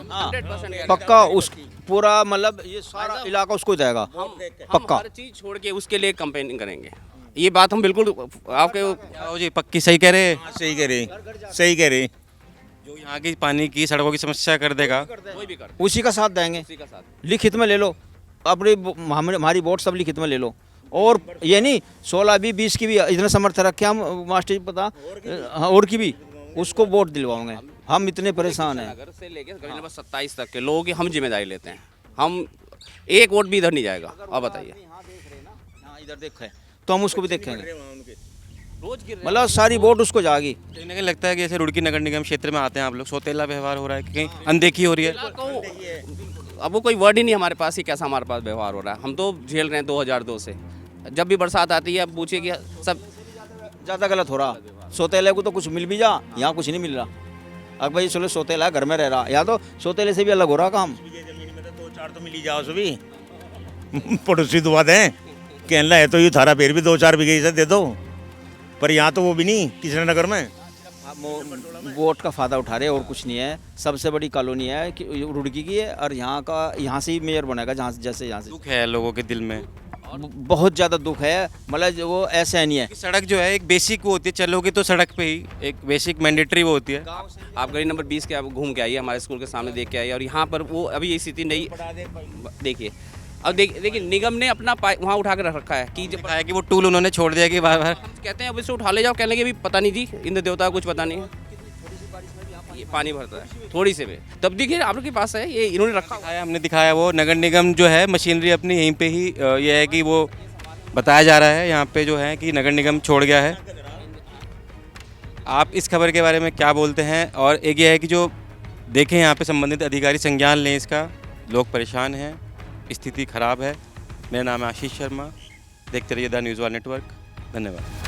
पक्का उस पूरा मतलब ये सारा इलाका उसको जाएगा पक्का। हर चीज़ छोड़ के उसके लिए कंपेनिंग करेंगे। ये बात हम बिल्कुल आपके जी पक्की सही कह रहे हैं। सही कह रहे। जो यहाँ की पानी की सड़कों की समस्या कर देगा, उसी का साथ देंगे। लिखित में ले लो, अपनी हमारी वोट सब लिखित में ले लो। और ये नहीं 16 भी 20 की भी इतना समर्थ रखे हम, मास्टर जी पता, और की भी उसको वोट दिलवाओगे हम इतने परेशान हैं। नगर से लेकर गली नंबर 27 तक के लोगों की हम जिम्मेदारी लेते हैं। हम एक वोट भी इधर नहीं जाएगा। आप बताइए। हाँ इधर देखें तो हम उसको भी देखेंगे। रोज गिर रहे हैं। मतलब सारी वोट उसको जाएगी। कहीं ना कहीं लगता है कि जैसे रुड़की नगर निगम क्षेत्र में आते हैं आप लोग, सौतेला व्यवहार हो रहा है, कहीं अनदेखी हो रही है। अब वो कोई वर्ड ही नहीं हमारे पास ही कैसा हमारे पास व्यवहार हो रहा है। हम तो झेल रहे हैं 2002 से। जब भी बरसात आती है पूछिए कि सब ज़्यादा गलत हो रहा। सोतेले को तो कुछ मिल भी जा, यहाँ कुछ नहीं मिल रहा। अब भाई चलो सोतेला घर में रह रहा, या तो सोतेले से भी अलग हो रहा काम। 2-4 तो मिली जाओ सभी पड़ोसी दुआ दें कहना है तो ये थारा पेड़ भी 2-4 बीघे से दे दो, पर यहाँ तो वो भी नहीं कृष्ण नगर में। वोट का फ़ायदा उठा रहे और कुछ नहीं है। सबसे बड़ी कॉलोनी है कि रुड़की की है और यहाँ से ही मेयर बनेगा जहाँ जैसे यहाँ से। दुख है लोगों के दिल में, बहुत ज़्यादा दुख है। मतलब वो ऐसे नहीं है। सड़क जो है एक बेसिक वो होती है, चलोगे तो सड़क पे ही एक बेसिक मैंडेटरी वो होती है। आप गली नंबर 20 के आप घूम के आइए, हमारे स्कूल के सामने देख के आइए, और यहाँ पर वो अभी ये स्थिति नहीं देखिए। अब देखिए निगम ने अपना वहाँ उठा के रख रखा है कि है कि वो टूल उन्होंने छोड़ दिया कि बार बार कहते हैं अब इसे उठा ले जाओ, कहने के भी पता नहीं जी इंद्र देवता कुछ पता नहीं है। ये पानी भरता है थोड़ी से भी, तब देखिए आप लोग के पास है ये इन्होंने रखा है। हमने दिखाया वो नगर निगम जो है मशीनरी अपनी यहीं पे ही ये है कि वो बताया जा रहा है यहाँ पे जो है कि नगर निगम छोड़ गया है। आप इस खबर के बारे में क्या बोलते हैं? और एक ये है कि जो देखें यहाँ पे संबंधित अधिकारी संज्ञान लें इसका, लोग परेशान हैं, स्थिति खराब है। मेरा नाम है आशीष शर्मा, देखते रहिए द न्यूज़ वाला नेटवर्क। धन्यवाद।